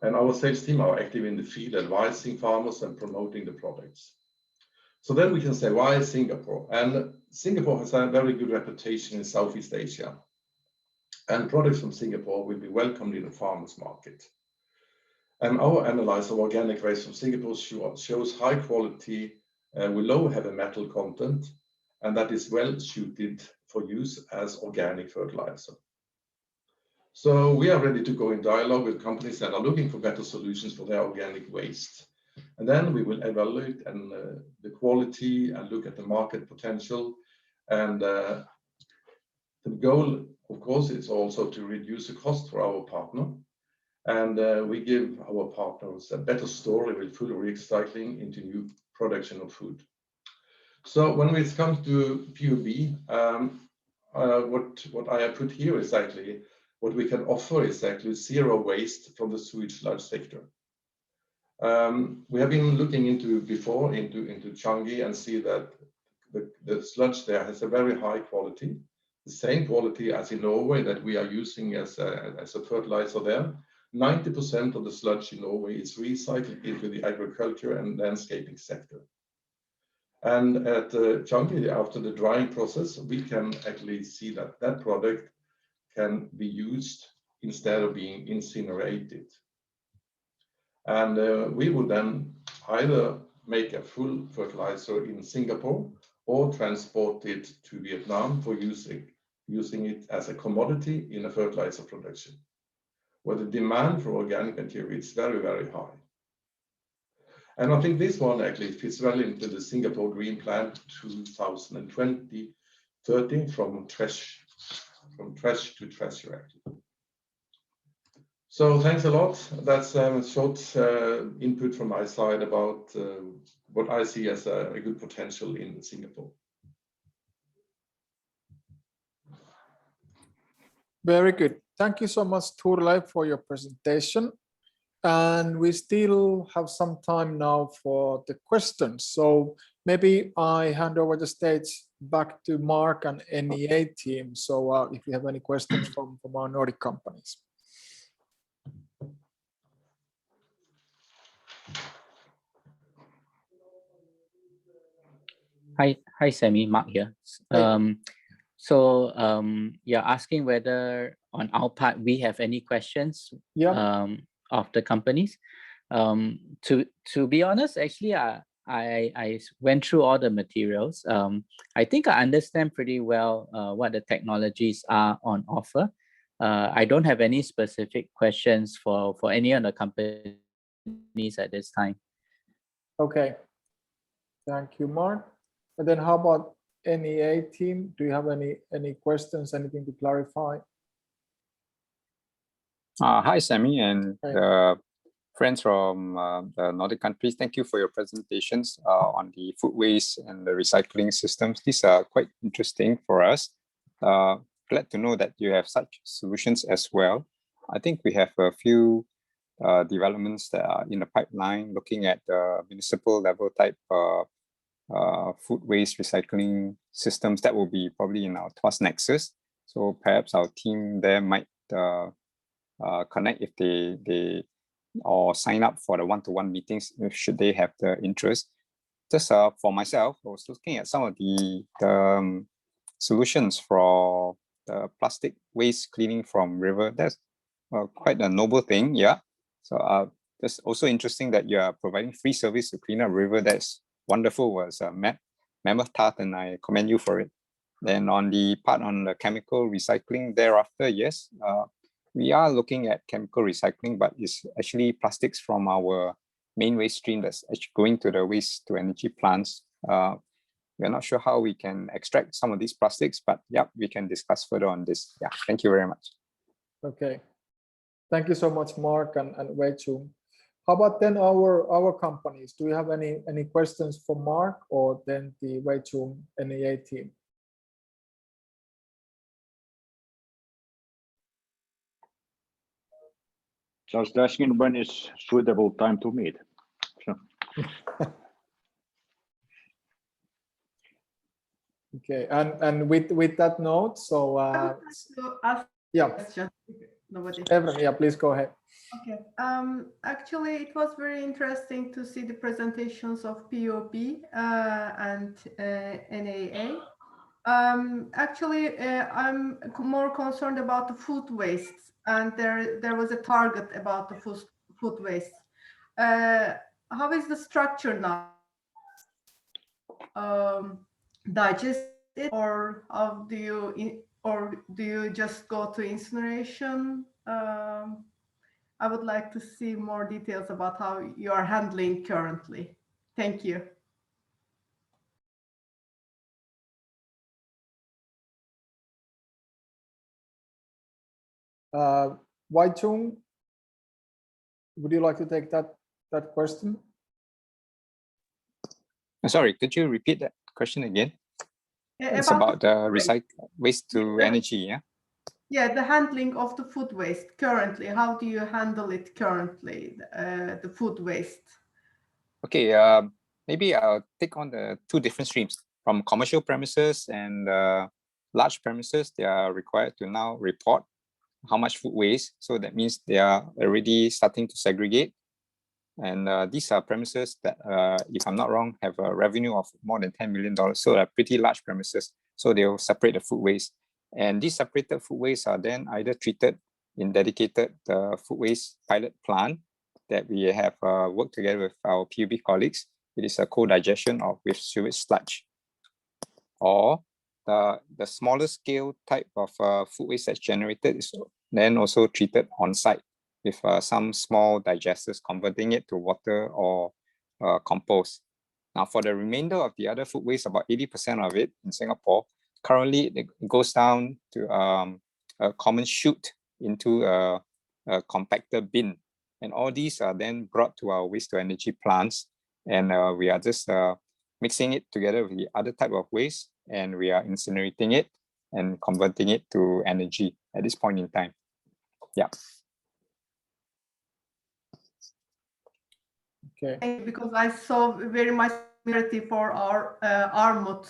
And our sales team are active in the field, advising farmers and promoting the products. So then we can say, why Singapore? And Singapore has a very good reputation in Southeast Asia. And products from Singapore will be welcomed in the farmers market. And our analysis of organic waste from Singapore shows high quality with low heavy metal content, and that is well suited for use as organic fertilizer. So we are ready to go in dialogue with companies that are looking for better solutions for their organic waste. And then we will evaluate the quality and look at the market potential. And the goal, of course, is also to reduce the cost for our partner. And we give our partners a better story with full recycling into new production of food. So when it comes to PUB, what I have put here is actually what we can offer is actually zero waste from the sewage sludge sector. We have been looking into Changi and see that the sludge there has a very high quality, the same quality as in Norway that we are using as a fertilizer there. 90% of the sludge in Norway is recycled into the agriculture and landscaping sector. And at Changi, after the drying process, we can actually see that that product can be used instead of being incinerated. And we would then either make a full fertilizer in Singapore or transport it to Vietnam for using it as a commodity in a fertilizer production, where the demand for organic material is very, very high. And I think this one actually fits well into the Singapore Green Plan 2020-30 from trash to treasure actually. So thanks a lot. That's a short input from my side about what I see as a good potential in Singapore. Very good. Thank you so much, Thorleif, for your presentation. And we still have some time now for the questions. So maybe I hand over the stage back to Mark and NEA team. So if you have any questions from our Nordic companies. Hi, Sammy, Mark here. You're asking whether on our part we have any questions of the companies. To be honest, actually, I went through all the materials. I think I understand pretty well what the technologies are on offer. I don't have any specific questions for any of the companies at this time. Okay, thank you, Mark. And then how about NEA team? Do you have any questions, anything to clarify? Hi, Sammy, and Hi. friends from the Nordic countries. Thank you for your presentations on the food waste and the recycling systems. These are quite interesting for us. Glad to know that you have such solutions as well. I think we have a few developments that are in the pipeline, looking at the municipal level type food waste recycling systems that will be probably in our TWAS Nexus. So perhaps our team there might connect if they or sign up for the one-to-one meetings should they have the interest. Just for myself, I was looking at some of the solutions for the plastic waste cleaning from river. That's quite a noble thing, yeah. So that's also interesting that you are providing free service to clean up river. That's wonderful. Was mammoth task, and I commend you for it. Then on the part on the chemical recycling thereafter, yes, we are looking at chemical recycling, but it's actually plastics from our main waste stream that's actually going to the waste to energy plants. We're not sure how we can extract some of these plastics, but yeah, we can discuss further on this. Yeah, thank you very much. Okay, thank you so much, Mark and Wei Chung. How about then our companies? Do you have any questions for Mark or then the Wei Chung NEA team? Just asking when is suitable time to meet. So. Okay, and with that note, so yeah, Evelyn, yeah, please go ahead. Okay. Actually, it was very interesting to see the presentations of PUB and NEA. Actually, I'm more concerned about the food waste, and there was a target about the food waste. How is the structure now? Digest it, or how do you just go to incineration? I would like to see more details about how you are handling currently. Thank you. Wei Chung, would you like to take that question? Sorry, could you repeat that question again? Yeah, it's about the waste to energy, yeah? Yeah, the handling of the food waste currently. How do you handle it currently, the food waste? Okay, maybe I'll take on the two different streams. From commercial premises and large premises, they are required to now report how much food waste. So that means they are already starting to segregate. And these are premises that, if I'm not wrong, have a revenue of more than $10 million. So they're pretty large premises. So they'll separate the food waste. And these separated food waste are then either treated in dedicated food waste pilot plant that we have worked together with our PUB colleagues. It is a co-digestion with sewage sludge. Or the smaller scale type of food waste that's generated is then also treated on site with some small digesters, converting it to water or compost. Now for the remainder of the other food waste, about 80% of it in Singapore, currently it goes down to a common chute into a compactor bin. And all these are then brought to our waste to energy plants. And we are just mixing it together with the other type of waste, and we are incinerating it and converting it to energy at this point in time. Yeah. Okay. Because I saw very much similarity for our Armut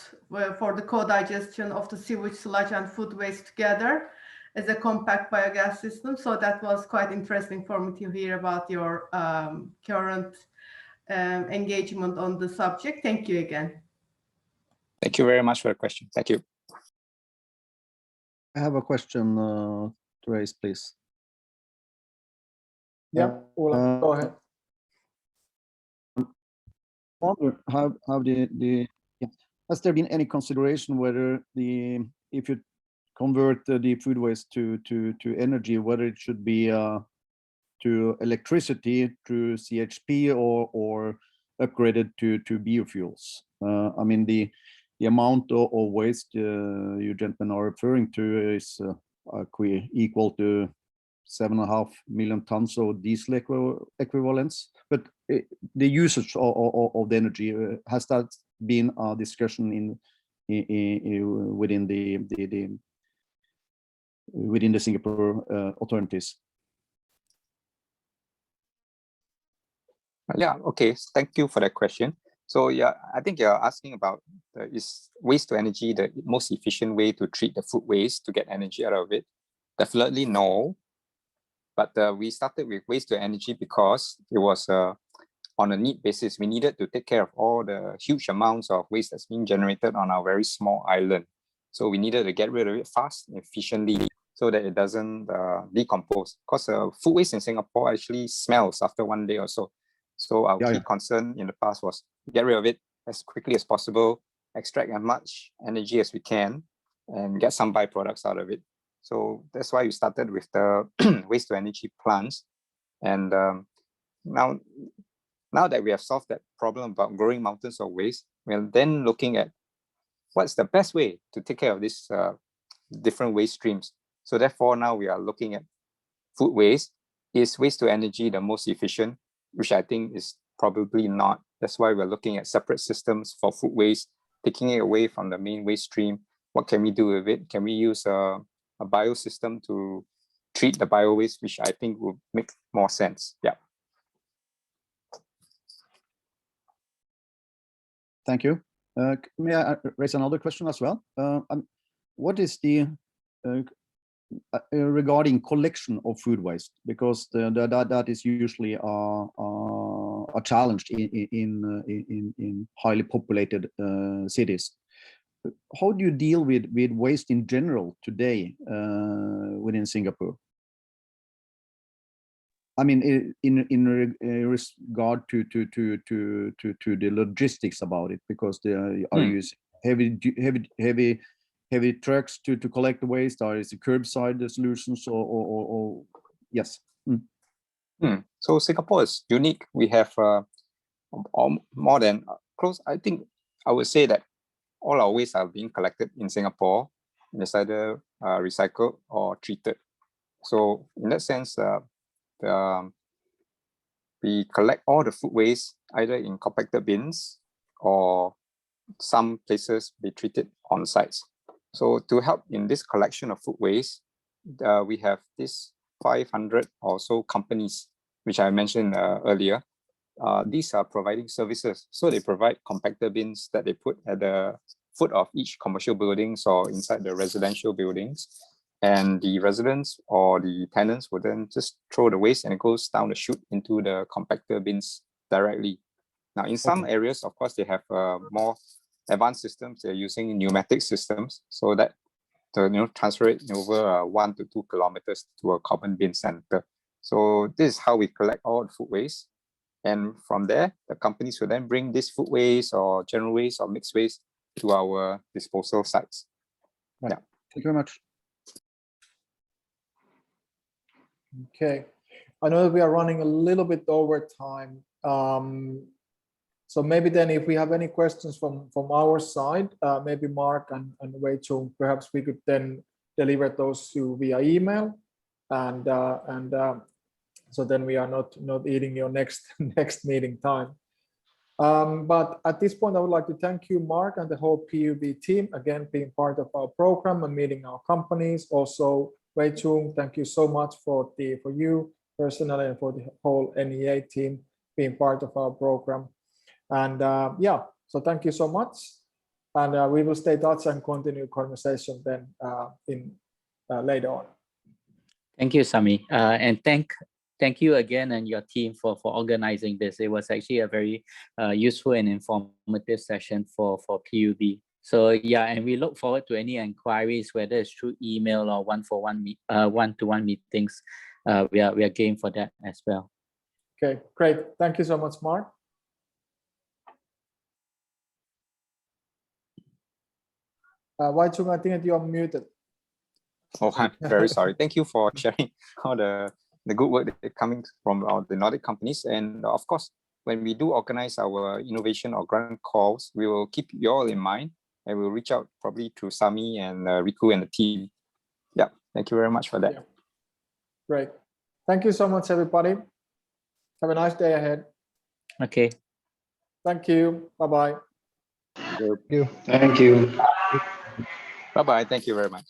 for the co-digestion of the sewage sludge and food waste together as a compact biogas system. So that was quite interesting for me to hear about your current engagement on the subject. Thank you again. Thank you very much for the question. Thank you. I have a question to raise, please. Yeah, Ola, go ahead. wonder how has there been any consideration whether if you convert the food waste to energy, whether it should be to electricity through CHP or upgraded to biofuels? I mean, the amount of waste you gentlemen are referring to is equal to 7.5 million tons of diesel equivalents, but the usage of the energy, has that been a discussion within the Singapore authorities? Yeah, okay, thank you for that question. So yeah, I think you're asking about is waste to energy the most efficient way to treat the food waste to get energy out of it? Definitely no. But we started with waste to energy because it was on a need basis. We needed to take care of all the huge amounts of waste that's being generated on our very small island. So we needed to get rid of it fast and efficiently so that it doesn't decompose. Because food waste in Singapore actually smells after 1 day or so. So our key concern in the past was get rid of it as quickly as possible, extract as much energy as we can, and get some byproducts out of it. So that's why we started with the waste to energy plants. And now that we have solved that problem about growing mountains of waste, we're then looking at what's the best way to take care of these different waste streams. So therefore, now we are looking at food waste. Is waste to energy the most efficient? Which I think is probably not. That's why we're looking at separate systems for food waste, taking it away from the main waste stream. What can we do with it? Can we use a biosystem to treat the bio waste, which I think will make more sense. Yeah. Thank you. May I raise another question as well? What is the regarding collection of food waste, because that is usually a challenge in highly populated cities. How do you deal with waste in general today within Singapore? I mean, in regard to the logistics about it, because they are using heavy trucks to collect the waste, or is it curbside solutions, or yes? So Singapore is unique. We have more than close. I think I would say that all our waste are being collected in Singapore, and it's either recycled or treated. So in that sense, we collect all the food waste either in compacted bins or some places be treated on sites. So to help in this collection of food waste, we have this 500 or so companies, which I mentioned earlier. These are providing services. So they provide compactor bins that they put at the foot of each commercial buildings or inside the residential buildings. And the residents or the tenants would then just throw the waste and it goes down the chute into the compactor bins directly. Now, in some areas, of course, they have more advanced systems. They're using pneumatic systems so that to transfer it over 1 to 2 kilometers to a common bin center. So this is how we collect all the food waste. And from there, the companies will then bring this food waste or general waste or mixed waste to our disposal sites. Right. Yeah. Thank you very much. Okay, I know that we are running a little bit over time. So maybe then if we have any questions from our side, maybe Mark and Wei Chung, perhaps we could then deliver those to via email, and so then we are not eating your next meeting time. But at this point, I would like to thank you, Mark, and the whole PUB team, again, being part of our program and meeting our companies. Also, Wei Chung, thank you so much for you personally and for the whole NEA team being part of our program. And yeah, so thank you so much. And we will stay in touch and continue conversation then later on. Thank you, Sami. And thank you again and your team for organizing this. It was actually a very useful and informative session for PUB. So yeah, and we look forward to any inquiries, whether it's through email or one-to-one meetings. We are game for that as well. Okay, great. Thank you so much, Mark. Wai Chung, I think that you're muted. Oh, I'm very sorry. Thank you for sharing all the good work that coming from the Nordic companies. And of course, when we do organize our innovation or grant calls, we will keep you all in mind, and we'll reach out probably to Sami and Riku and the team. Yeah, thank you very much for that. Yeah. Great. Thank you so much, everybody. Have a nice day ahead. Okay. Thank you. Bye-bye. Thank you. Thank you. Bye-bye. Thank you very much.